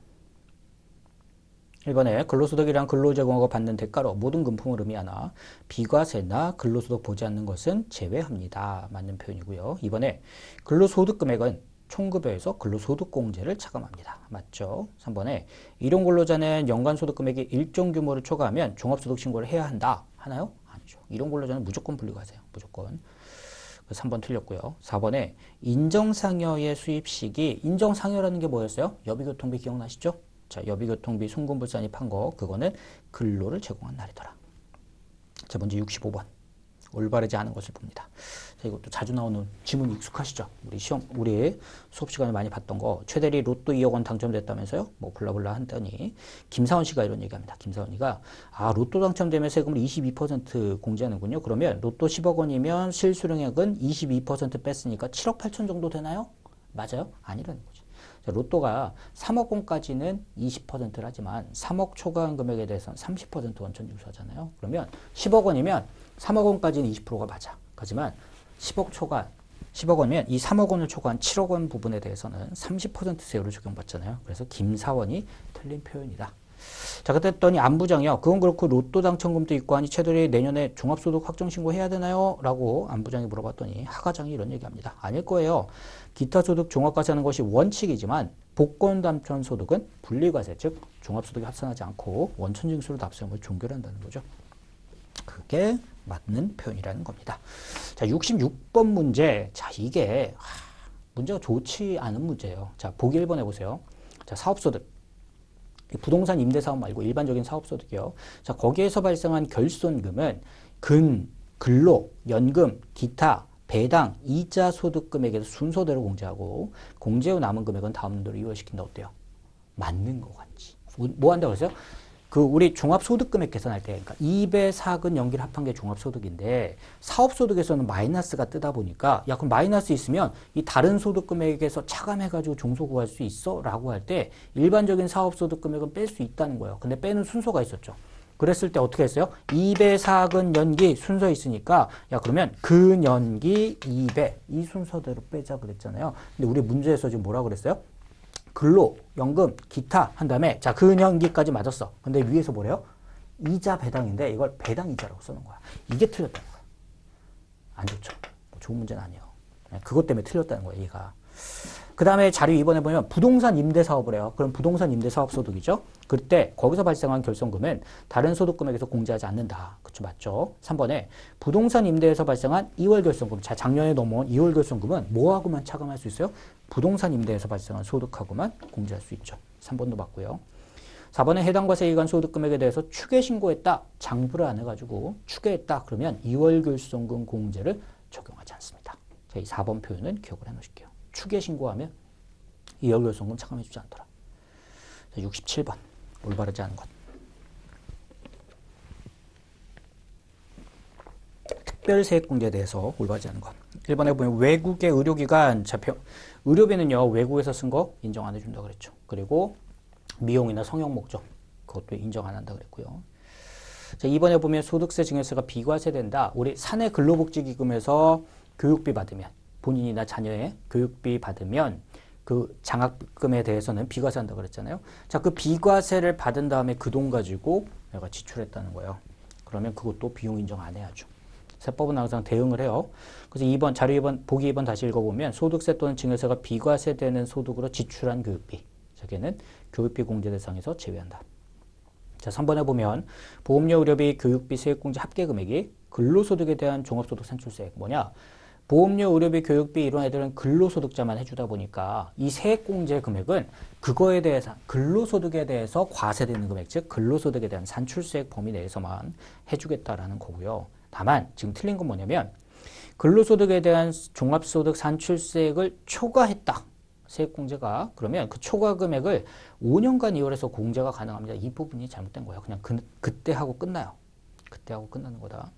1번에 근로소득이란 근로제공하고 받는 대가로 모든 금품을 의미하나 비과세나 근로소득 보지 않는 것은 제외합니다. 맞는 표현이고요. 2번에 근로소득 금액은 총급여에서 근로소득공제를 차감합니다. 맞죠? 3번에 일용근로자는 연간소득금액이 일정 규모를 초과하면 종합소득 신고를 해야 한다. 하나요? 아니죠. 일용근로자는 무조건 분리과세요. 무조건. 3번 틀렸고요. 4번에 인정상여의 수입식이 인정상여라는 게 뭐였어요? 여비교통비 기억나시죠? 자, 여비교통비 송금부산입한 거 그거는 근로를 제공한 날이더라. 자, 먼저 65번. 올바르지 않은 것을 봅니다. 자, 이것도 자주 나오는 지문 익숙하시죠? 우리 수업 시간에 많이 봤던 거, 최대리 로또 2억 원 당첨됐다면서요? 뭐 블라블라 한다니. 김사원 씨가 이런 얘기합니다. 김사원이가 로또 당첨되면 세금을 22% 공제하는군요. 그러면 로또 10억 원이면 실수령액은 22% 뺐으니까 7억 8천 정도 되나요? 맞아요? 아니라는 거죠. 자, 로또가 3억 원까지는 20%를 하지만 3억 초과한 금액에 대해서는 30% 원천 징수하잖아요. 그러면 10억 원이면 3억 원까지는 20%가 맞아. 하지만 10억 원이면 이 3억 원을 초과한 7억 원 부분에 대해서는 30% 세율을 적용받잖아요. 그래서 김사원이 틀린 표현이다. 자, 그랬더니 안부장이요. 그건 그렇고 로또 당첨금도 있고 하니 최대리 내년에 종합소득 확정신고 해야 되나요? 라고 안부장이 물어봤더니 하과장이 이런 얘기합니다. 아닐 거예요. 기타소득 종합과세하는 것이 원칙이지만 복권당첨소득은 분리과세, 즉 종합소득에 합산하지 않고 원천징수로 납세금을 종결한다는 거죠. 그게 맞는 표현이라는 겁니다. 자, 66번 문제. 자, 이게 문제가 좋지 않은 문제예요. 자, 보기 1번 해보세요. 자, 사업소득. 부동산 임대사업 말고 일반적인 사업소득이요. 자, 거기에서 발생한 결손금은 근로, 연금, 기타, 배당, 이자 소득 금액에서 순서대로 공제하고 공제 후 남은 금액은 다음 년도로 이월시킨다. 어때요? 맞는 거 같지. 뭐 한다고 그랬어요? 우리 종합소득금액 계산할 때, 그러니까 2배, 4근, 연기를 합한 게 종합소득인데, 사업소득에서는 마이너스가 뜨다 보니까, 야, 그럼 마이너스 있으면 이 다른 소득금액에서 차감해가지고 종소 구할 수 있어? 라고 할 때, 일반적인 사업소득금액은 뺄 수 있다는 거예요. 근데 빼는 순서가 있었죠. 그랬을 때 어떻게 했어요? 2배, 4근, 연기 순서 있으니까, 야, 그러면 근연기 2배. 이 순서대로 빼자 그랬잖아요. 근데 우리 문제에서 지금 뭐라 그랬어요? 근로, 연금, 기타 한 다음에 자, 근연기까지 맞았어. 근데 위에서 뭐래요? 이자 배당인데 이걸 배당 이자라고 써놓은 거야. 이게 틀렸다는 거야. 안 좋죠. 뭐 좋은 문제는 아니에요. 그것 때문에 틀렸다는 거야, 얘가. 그 다음에 자료 2번에 보면 부동산 임대 사업을 해요. 그럼 부동산 임대 사업 소득이죠. 그때 거기서 발생한 결손금은 다른 소득금액에서 공제하지 않는다. 그쵸, 맞죠? 3번에 부동산 임대에서 발생한 2월 결손금. 자, 작년에 넘어온 2월 결손금은 뭐하고만 차감할 수 있어요? 부동산 임대에서 발생한 소득하고만 공제할 수 있죠. 3번도 맞고요. 4번에 해당 과세에 의한 소득금액에 대해서 추계 신고했다. 장부를 안 해가지고 추계했다. 그러면 2월 결손금 공제를 적용하지 않습니다. 자, 이 4번 표현은 기억을 해놓으실게요. 추계 신고하면 2월 결손금 차감해주지 않더라. 자, 67번. 올바르지 않은 것. 특별세액공제에 대해서 올바르지 않은 것. 1번에 보면 외국의 의료기관, 의료비는요, 외국에서 쓴 거 인정 안 해준다 그랬죠. 그리고 미용이나 성형 목적, 그것도 인정 안 한다 그랬고요. 자, 2번에 보면 소득세 증여세가 비과세된다. 우리 사내 근로복지기금에서 교육비 받으면, 본인이나 자녀의 교육비 받으면 그 장학금에 대해서는 비과세한다 그랬잖아요. 자, 그 비과세를 받은 다음에 그 돈 가지고 내가 지출했다는 거예요. 그러면 그것도 비용 인정 안 해야죠. 세법은 항상 대응을 해요. 그래서 2번, 자료 2번, 보기 2번 다시 읽어보면 소득세 또는 증여세가 비과세되는 소득으로 지출한 교육비. 저기는 교육비 공제 대상에서 제외한다. 자, 3번에 보면 보험료, 의료비, 교육비, 세액공제 합계금액이 근로소득에 대한 종합소득 산출세액 뭐냐? 보험료, 의료비, 교육비 이런 애들은 근로소득자만 해주다 보니까 이 세액공제 금액은 그거에 대해서 근로소득에 대해서 과세되는 금액, 즉 근로소득에 대한 산출세액 범위 내에서만 해주겠다라는 거고요. 다만 지금 틀린 건 뭐냐면 근로소득에 대한 종합소득 산출세액을 초과했다. 세액공제가. 그러면 그 초과 금액을 5년간 이월해서 공제가 가능합니다. 이 부분이 잘못된 거예요. 그냥 그때 하고 끝나요. 그때 하고 끝나는 거다.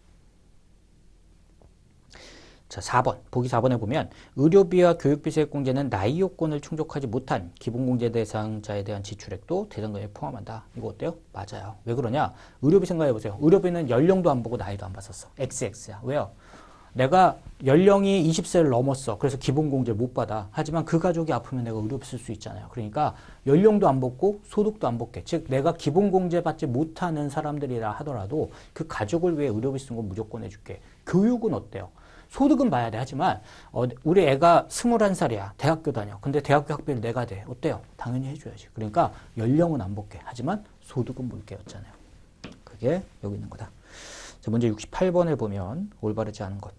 자, 4번. 보기 4번에 보면 의료비와 교육비 세액공제는 나이 요건을 충족하지 못한 기본공제 대상자에 대한 지출액도 대상금액에 포함한다. 이거 어때요? 맞아요. 왜 그러냐? 의료비 생각해보세요. 의료비는 연령도 안 보고 나이도 안 봤었어. XX야. 왜요? 내가 연령이 20세를 넘었어. 그래서 기본공제를 못 받아. 하지만 그 가족이 아프면 내가 의료비 쓸 수 있잖아요. 그러니까 연령도 안 받고 소득도 안 받게. 즉 내가 기본공제 받지 못하는 사람들이라 하더라도 그 가족을 위해 의료비 쓴 건 무조건 해줄게. 교육은 어때요? 소득은 봐야 돼. 하지만 우리 애가 21살이야. 대학교 다녀. 근데 대학교 학비를 내가 돼. 어때요? 당연히 해줘야지. 그러니까 연령은 안 볼게. 하지만 소득은 볼게였잖아요. 그게 여기 있는 거다. 자, 문제 68번을 보면 올바르지 않은 것.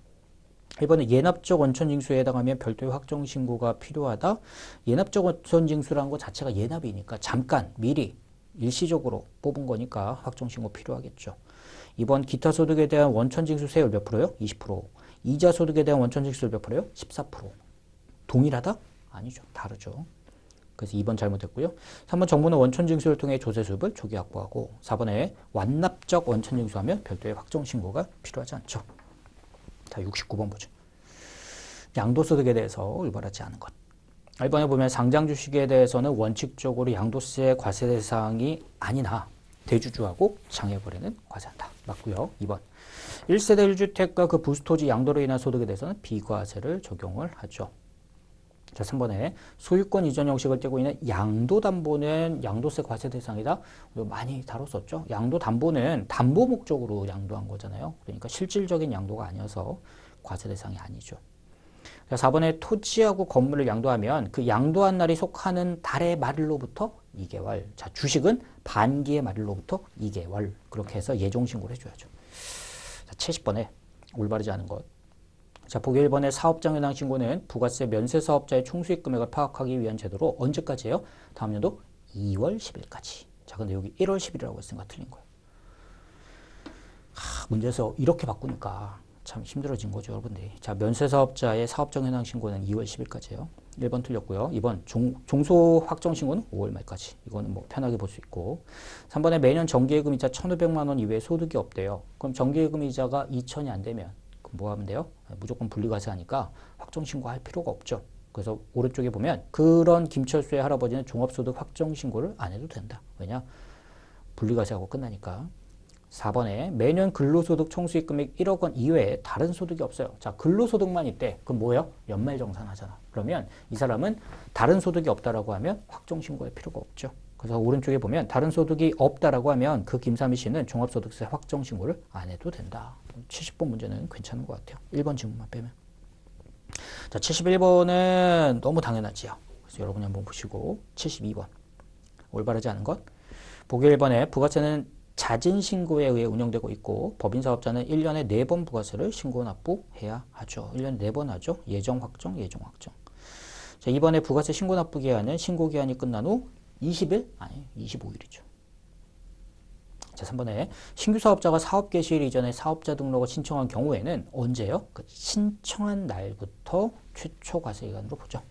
1번은 예납적 원천징수에 해당하면 별도의 확정신고가 필요하다. 예납적 원천징수라는 것 자체가 예납이니까 잠깐 미리 일시적으로 뽑은 거니까 확정신고 필요하겠죠. 2번 기타 소득에 대한 원천징수 세율 몇 프로요? 20%. 이자 소득에 대한 원천징수율 몇 프로요? 14%. 동일하다? 아니죠. 다르죠. 그래서 2번 잘못했고요. 3번 정부는 원천징수를 통해 조세 수입을 조기 확보하고 4번에 완납적 원천징수하면 별도의 확정신고가 필요하지 않죠. 자, 69번 보죠. 양도소득에 대해서 올바르지 않은 것. 1번에 보면 상장주식에 대해서는 원칙적으로 양도세 과세 대상이 아니나 대주주하고 장애거래는 과세한다. 맞고요. 2번 1세대 1주택과 그 부수토지 양도로 인한 소득에 대해서는 비과세를 적용을 하죠. 자, 3번에 소유권 이전 형식을 띠고 있는 양도담보는 양도세 과세 대상이다. 많이 다뤘었죠. 양도담보는 담보 목적으로 양도한 거잖아요. 그러니까 실질적인 양도가 아니어서 과세 대상이 아니죠. 자, 4번에 토지하고 건물을 양도하면 그 양도한 날이 속하는 달의 말일로부터 2개월. 자, 주식은 반기의 말일로부터 2개월. 그렇게 해서 예정신고를 해줘야죠. 자, 70번에 올바르지 않은 것. 자, 보기 1번의 사업장 현황 신고는 부가세 면세 사업자의 총수익 금액을 파악하기 위한 제도로 언제까지예요? 다음 연도 2월 10일까지. 자, 근데 여기 1월 10일이라고 했으니까 틀린 거예요. 문제에서 이렇게 바꾸니까 참 힘들어진 거죠, 여러분들. 자, 면세 사업자의 사업장 현황 신고는 2월 10일까지예요. 1번 틀렸고요. 2번 종소 확정 신고는 5월 말까지. 이거는 뭐 편하게 볼 수 있고. 3번에 매년 정기예금 이자 1,500만 원 이외에 소득이 없대요. 그럼 정기예금 이자가 2,000이 안 되면 뭐 하면 돼요? 무조건 분리과세하니까 확정신고할 필요가 없죠. 그래서 오른쪽에 보면 그런 김철수의 할아버지는 종합소득 확정신고를 안 해도 된다. 왜냐? 분리과세하고 끝나니까. 4번에 매년 근로소득 총수익 금액 1억 원 이외에 다른 소득이 없어요. 자, 근로소득만 있대. 그럼 뭐예요? 연말정산하잖아. 그러면 이 사람은 다른 소득이 없다라고 하면 확정신고할 필요가 없죠. 그래서 오른쪽에 보면 다른 소득이 없다라고 하면 그 김삼희 씨는 종합소득세 확정신고를 안 해도 된다. 70번 문제는 괜찮은 것 같아요. 1번 질문만 빼면. 자, 71번은 너무 당연하지요. 그래서 여러분이 한번 보시고 72번. 올바르지 않은 것. 보기 1번에 부가세는 자진신고에 의해 운영되고 있고 법인사업자는 1년에 4번 부가세를 신고 납부해야 하죠. 1년에 4번 하죠. 예정 확정, 예정 확정. 자, 이번에 부가세 신고 납부 기한은 신고 기한이 끝난 후 20일? 아니, 25일이죠. 자, 3번에 신규 사업자가 사업 개시일 이전에 사업자 등록을 신청한 경우에는 언제요? 그 신청한 날부터 최초 과세 기간으로 보죠.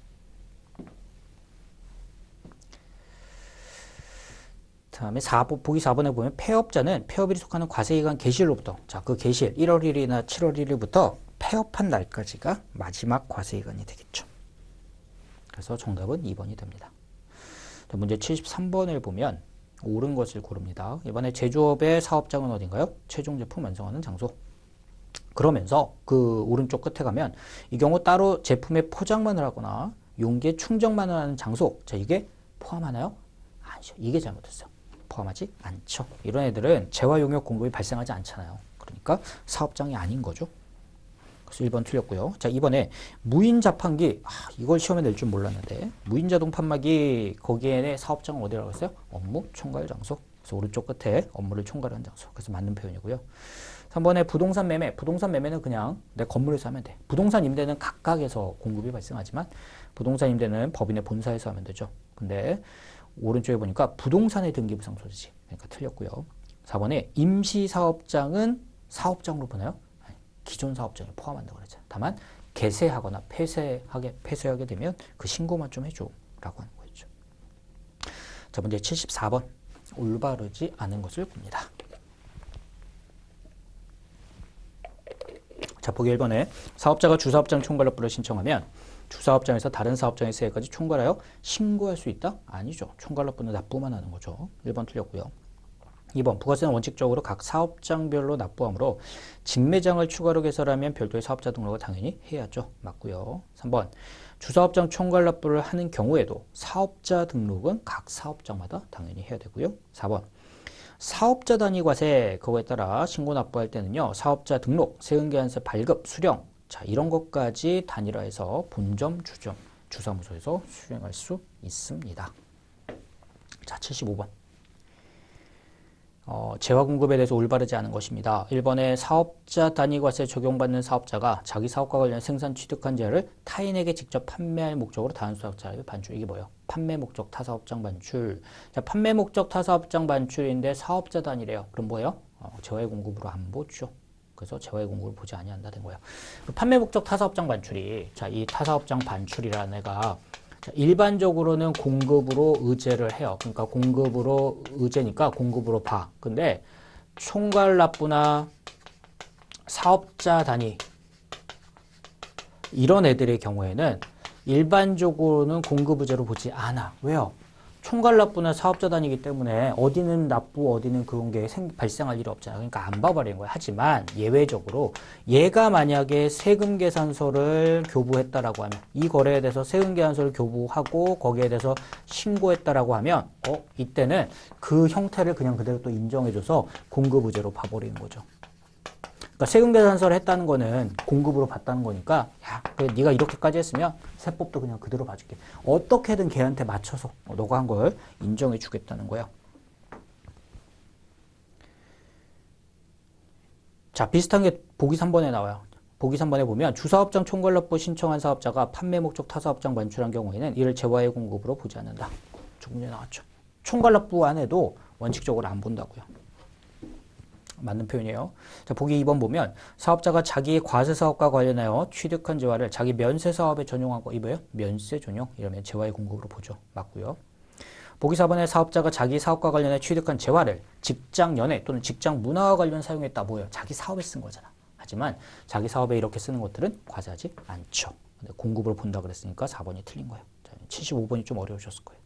다음에 보기 4번에 보면 폐업자는 폐업일이 속하는 과세기간 개시일로부터, 자, 그 개시일 1월 1일이나 7월 1일부터 폐업한 날까지가 마지막 과세기간이 되겠죠. 그래서 정답은 2번이 됩니다. 자, 문제 73번을 보면 옳은 것을 고릅니다. 이번에 제조업의 사업장은 어딘가요? 최종 제품 완성하는 장소. 그러면서 그 오른쪽 끝에 가면 이 경우 따로 제품의 포장만을 하거나 용기에 충전만을 하는 장소. 자, 이게 포함하나요? 아니죠. 이게 잘못했어요. 포함하지 않죠. 이런 애들은 재화용역 공급이 발생하지 않잖아요. 그러니까 사업장이 아닌 거죠. 그래서 1번 틀렸고요. 자, 이번에 무인 자판기. 이걸 시험에 낼 줄 몰랐는데 무인 자동 판매기 거기에 사업장은 어디라고 했어요? 업무 총괄 장소. 그래서 오른쪽 끝에 업무를 총괄하는 장소. 그래서 맞는 표현이고요. 3번에 부동산 매매. 부동산 매매는 그냥 내 건물에서 하면 돼. 부동산 임대는 각각에서 공급이 발생하지만 부동산 임대는 법인의 본사에서 하면 되죠. 근데 오른쪽에 보니까 부동산의 등기부상 소재지. 그러니까 틀렸고요. 4번에 임시사업장은 사업장으로 보나요? 아니, 기존 사업장에 포함한다고 그랬죠. 다만 개세하거나 폐쇄하게 되면 그 신고만 좀 해줘 라고 하는 거였죠. 자, 문제 74번. 올바르지 않은 것을 봅니다. 자, 보기 1번에 사업자가 주사업장 총괄납부를 신청하면 주사업장에서 다른 사업장의 세액까지 총괄하여 신고할 수 있다? 아니죠. 총괄납부는 납부만 하는 거죠. 1번 틀렸고요. 2번 부가세는 원칙적으로 각 사업장별로 납부하므로 직매장을 추가로 개설하면 별도의 사업자 등록을 당연히 해야죠. 맞고요. 3번 주사업장 총괄납부를 하는 경우에도 사업자 등록은 각 사업장마다 당연히 해야 되고요. 4번 사업자 단위 과세 그거에 따라 신고 납부할 때는요. 사업자 등록, 세금계산서 발급, 수령 자, 이런 것까지 단일화해서 본점, 주점, 주사무소에서 수행할 수 있습니다. 자, 75번. 재화공급에 대해서 올바르지 않은 것입니다. 1번에 사업자 단위과세 적용받는 사업자가 자기 사업과 관련 생산 취득한 재화를 타인에게 직접 판매할 목적으로 다른 사업자에게 반주. 이게 뭐예요? 판매 목적 타사업장 반출. 자, 판매 목적 타사업장 반출인데 사업자 단위래요. 그럼 뭐예요? 재화의 공급으로 안 보죠. 그래서 재화의 공급을 보지 아니한다 된 거예요. 판매 목적 타사업장 반출이, 자, 이 타사업장 반출이라는 애가 자, 일반적으로는 공급으로 의제를 해요. 그러니까 공급으로 의제니까 공급으로 봐. 근데 총괄 납부나 사업자 단위 이런 애들의 경우에는 일반적으로는 공급 의제로 보지 않아. 왜요? 총괄 납부나 사업자 단위이기 때문에 어디는 납부, 어디는 그런 게 발생할 일이 없잖아요. 그러니까 안 봐버리는 거예요. 하지만 예외적으로 얘가 만약에 세금 계산서를 교부했다라고 하면 이 거래에 대해서 세금 계산서를 교부하고 거기에 대해서 신고했다라고 하면 이때는 그 형태를 그냥 그대로 또 인정해줘서 공급 의제로 봐버리는 거죠. 그러니까 세금 계산서를 했다는 거는 공급으로 봤다는 거니까 야, 그래, 네가 이렇게까지 했으면 세법도 그냥 그대로 봐줄게. 어떻게든 걔한테 맞춰서 너가 한 걸 인정해 주겠다는 거야. 자, 비슷한 게 보기 3번에 나와요. 보기 3번에 보면 주사업장 총괄납부 신청한 사업자가 판매 목적 타사업장 반출한 경우에는 이를 재화의 공급으로 보지 않는다. 조금 전에 나왔죠. 총괄납부 안 해도 원칙적으로 안 본다고요. 맞는 표현이에요. 자, 보기 2번 보면 사업자가 자기의 과세사업과 관련하여 취득한 재화를 자기 면세사업에 전용하고 이거예요. 면세 전용 이러면 재화의 공급으로 보죠. 맞고요. 보기 4번에 사업자가 자기 사업과 관련해 취득한 재화를 직장 연회 또는 직장 문화와 관련 사용했다. 뭐예요? 자기 사업에 쓴 거잖아. 하지만 자기 사업에 이렇게 쓰는 것들은 과세하지 않죠. 근데 공급으로 본다 그랬으니까 4번이 틀린 거예요. 자, 75번이 좀 어려우셨을 거예요.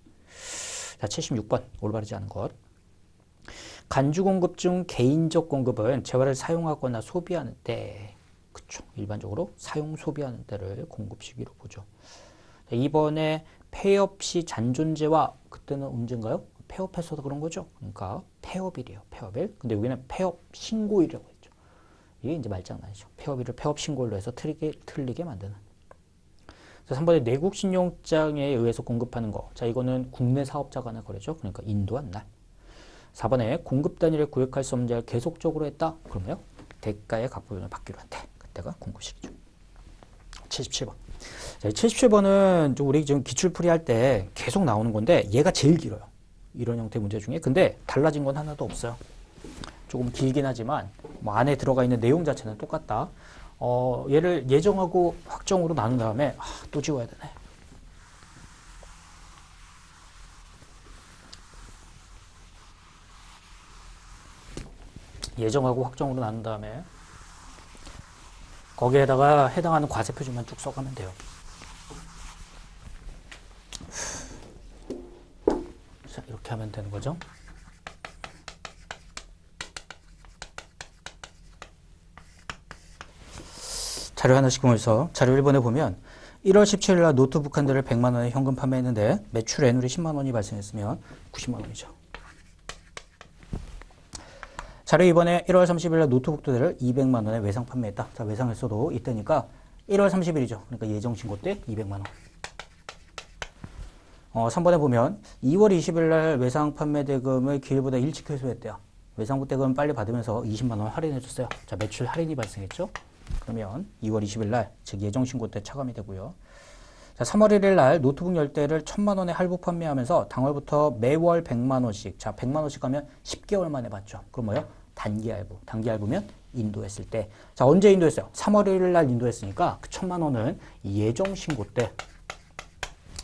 자, 76번 올바르지 않은 것. 간주 공급 중 개인적 공급은 재화를 사용하거나 소비하는 때, 그쵸? 일반적으로 사용 소비하는 때를 공급 시기로 보죠. 자, 이번에 폐업 시 잔존재화 그때는 언젠가요? 폐업해서 그런 거죠. 그러니까 폐업일이에요. 폐업일. 근데 여기는 폐업 신고일이라고 했죠. 이게 이제 말장난이죠. 폐업일을 폐업 신고일로 해서 틀리게 만드는. 자, 3번에 내국 신용장에 의해서 공급하는 거. 자, 이거는 국내 사업자 간의 거래죠. 그러니까 인도한 날. 4번에 공급 단위를 구획할 수 없는 자를 계속적으로 했다. 그러면요. 대가의 각부분을 받기로 한대. 그때가 공급식이죠. 77번. 자, 77번은 우리 지금 기출풀이 할 때 계속 나오는 건데 얘가 제일 길어요. 이런 형태 문제 중에. 근데 달라진 건 하나도 없어요. 조금 길긴 하지만 뭐 안에 들어가 있는 내용 자체는 똑같다. 얘를 예정하고 확정으로 나눈 다음에 또 지워야 되네. 예정하고 확정으로 나눈 다음에 거기에다가 해당하는 과세 표준만 쭉 써가면 돼요. 자, 이렇게 하면 되는 거죠. 자료 하나씩 보면서 자료 1번에 보면 1월 17일 날 노트북 한 대를 100만 원에 현금 판매했는데 매출 애누리 10만 원이 발생했으면 90만 원이죠. 자료 2번에 1월 30일 날 노트북 두 대를 200만 원에 외상 판매했다. 자, 외상했어도 이때니까 1월 30일이죠. 그러니까 예정 신고 때 200만 원. 3번에 보면 2월 20일 날 외상 판매 대금을 기일보다 일찍 회수했대요. 외상부 대금 빨리 받으면서 20만 원 할인해 줬어요. 자, 매출 할인이 발생했죠. 그러면 2월 20일 날, 즉 예정 신고 때 차감이 되고요. 자, 3월 1일 날 노트북 10대를 1000만 원에 할부 판매하면서 당월부터 매월 100만 원씩, 자, 100만 원씩 하면 10개월 만에 받죠. 그럼 뭐예요? 단기 할부. 단기 할부면 인도했을 때. 자, 언제 인도했어요? 3월 1일 날 인도했으니까 그 1000만 원은 예정 신고 때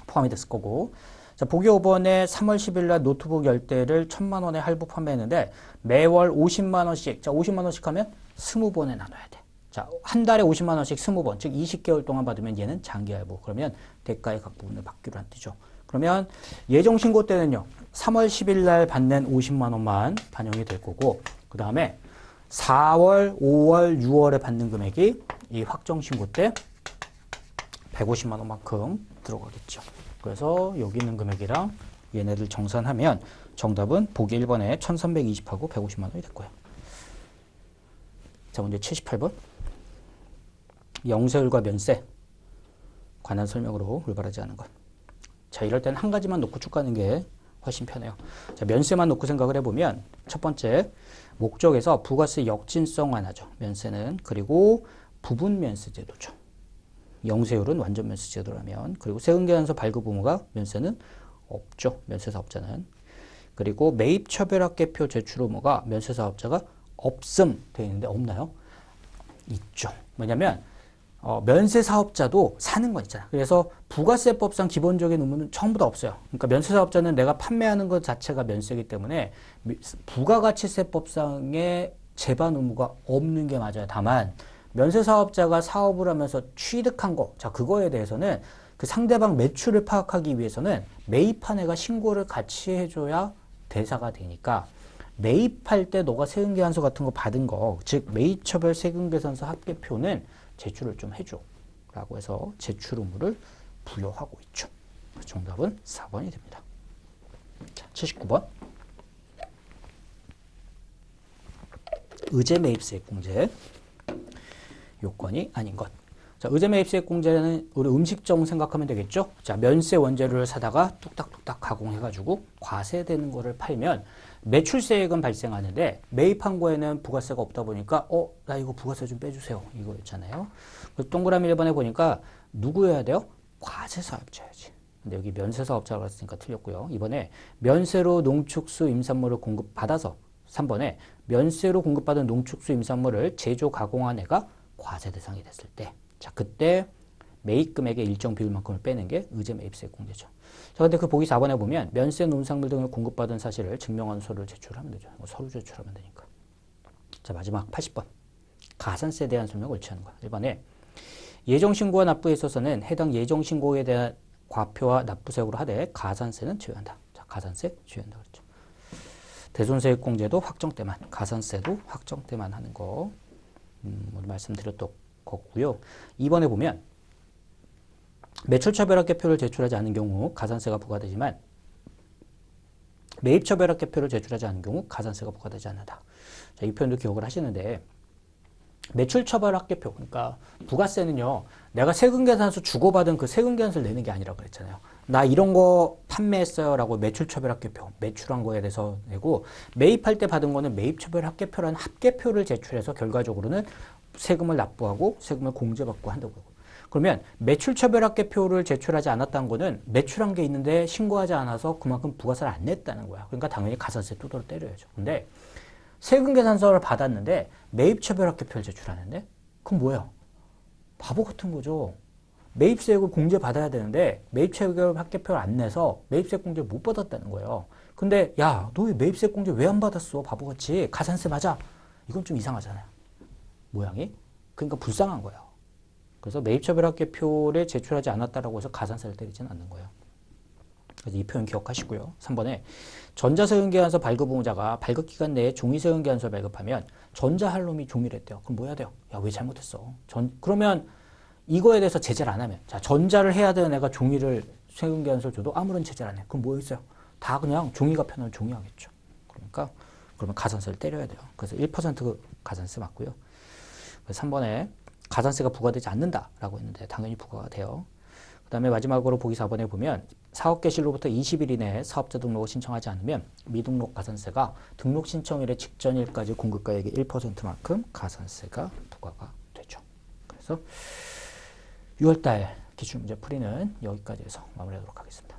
포함이 됐을 거고. 자, 보기 5번에 3월 10일 날 노트북 10대를 1000만 원에 할부 판매했는데 매월 50만 원씩. 자, 50만 원씩 하면 20번에 나눠야 돼. 자, 한 달에 50만 원씩 20번, 즉 20개월 동안 받으면 얘는 장기 할부. 그러면 대가의 각 부분을 받기로 한 뜻이죠. 그러면 예정 신고 때는요. 3월 10일 날 받는 50만 원만 반영이 될 거고, 그 다음에 4월, 5월, 6월에 받는 금액이 이 확정 신고 때 150만 원만큼 들어가겠죠. 그래서 여기 있는 금액이랑 얘네들 정산하면 정답은 보기 1번에 1320하고 150만 원이 될 거예요. 자, 문제 78번. 영세율과 면세 관한 설명으로 올바르지 않은 것. 자, 이럴 때는 한 가지만 놓고 쭉 가는 게 훨씬 편해요. 자, 면세만 놓고 생각을 해보면 첫 번째 목적에서 부가세 역진성 완화죠. 면세는. 그리고 부분 면세 제도죠. 영세율은 완전 면세 제도라면, 그리고 세금계산서 발급 의무가 면세는 없죠. 면세사업자는. 그리고 매입처별학계표 제출 의무가 면세사업자가 없음 되어 있는데 없나요? 있죠. 뭐냐면 면세사업자도 사는 거 있잖아. 그래서 부가세법상 기본적인 의무는 전부 다 없어요. 그러니까 면세사업자는 내가 판매하는 것 자체가 면세이기 때문에 부가가치세법상의 제반 의무가 없는 게 맞아요. 다만 면세사업자가 사업을 하면서 취득한 거, 자 그거에 대해서는 그 상대방 매출을 파악하기 위해서는 매입한 애가 신고를 같이 해줘야 대사가 되니까 매입할 때 너가 세금계산서 같은 거 받은 거, 즉 매입처별 세금계산서 합계표는 제출을 좀 해줘 라고 해서 제출 의무를 부여하고 있죠. 정답은 4번이 됩니다. 자, 79번. 의제매입세액공제 요건이 아닌 것. 자, 의제매입세액공제는 우리 음식점 생각하면 되겠죠. 자, 면세 원재료를 사다가 뚝딱뚝딱 가공해가지고 과세되는 거를 팔면 매출세액은 발생하는데 매입한 거에는 부가세가 없다 보니까 나 이거 부가세 좀 빼주세요. 이거였잖아요. 그래서 동그라미 1번에 보니까 누구여야 돼요? 과세사업자야지. 근데 여기 면세사업자라고 했으니까 틀렸고요. 이번에 면세로 농축수 임산물을 공급받아서 3번에 면세로 공급받은 농축수 임산물을 제조 가공한 애가 과세 대상이 됐을 때, 자 그때 매입금액의 일정 비율만큼을 빼는 게 의제매입세액공제죠. 자, 근데 그 보기 4번에 보면 면세 농산물 등을 공급받은 사실을 증명하는 서류를 제출하면 되죠. 서류 제출하면 되니까. 자, 마지막 80번. 가산세에 대한 설명을 옳지 않은 거야. 1번에 예정신고와 납부에 있어서는 해당 예정신고에 대한 과표와 납부세액으로 하되 가산세는 제외한다. 자, 가산세 제외한다 그랬죠. 대손세액공제도 확정 때만, 가산세도 확정 때만 하는 거 오늘 말씀드렸던 거고요. 2번에 보면 매출처별학계표를 제출하지 않은 경우 가산세가 부과되지만 매입처별학계표를 제출하지 않은 경우 가산세가 부과되지 않는다. 자, 이 표현도 기억을 하시는데 매출처벌학계표, 그러니까 부가세는요, 내가 세금계산서 주고받은 그 세금계산서를 내는 게 아니라고 그랬잖아요. 나 이런 거 판매했어요 라고 매출처벌학계표, 매출한 거에 대해서 내고, 매입할 때 받은 거는 매입처벌학계표라는 합계표를 제출해서 결과적으로는 세금을 납부하고 세금을 공제받고 한다고. 그러면 매출처별학계표를 제출하지 않았다는 거는 매출한 게 있는데 신고하지 않아서 그만큼 부가세를 안 냈다는 거야. 그러니까 당연히 가산세 두드러 때려야죠. 근데 세금계산서를 받았는데 매입처별학계표를 제출하는데 그건 뭐야? 바보 같은 거죠. 매입세액을 공제받아야 되는데 매입처별학계표를 안 내서 매입세액 공제 못 받았다는 거예요. 근데 야, 너 왜 매입세액 공제 왜 안 받았어? 바보같이. 가산세 맞아. 이건 좀 이상하잖아요. 모양이. 그러니까 불쌍한 거예요. 그래서 매입처별학계표를 제출하지 않았다라고 해서 가산세를 때리지는 않는 거예요. 그래서 이 표현 기억하시고요. 3번에 전자세금계산서 발급 의무자가 발급기간 내에 종이세금계산서를 발급하면 전자할 놈이 종이를 했대요. 그럼 뭐 해야 돼요? 야, 왜 잘못했어? 그러면 이거에 대해서 제재를 안 하면, 자, 전자를 해야 되는 애가 종이를 세금계산서를 줘도 아무런 제재를 안 해. 그럼 뭐 있어요? 다 그냥 종이가 편하면 종이하겠죠. 그러니까 그러면 가산세를 때려야 돼요. 그래서 1% 가산세 맞고요. 그래서 3번에 가산세가 부과되지 않는다라고 했는데 당연히 부과가 돼요. 그 다음에 마지막으로 보기 4번에 보면 사업 개시로부터 20일 이내에 사업자 등록을 신청하지 않으면 미등록 가산세가 등록 신청일의 직전일까지 공급가액의 1%만큼 가산세가 부과가 되죠. 그래서 6월달 기출문제 풀이는 여기까지 해서 마무리하도록 하겠습니다.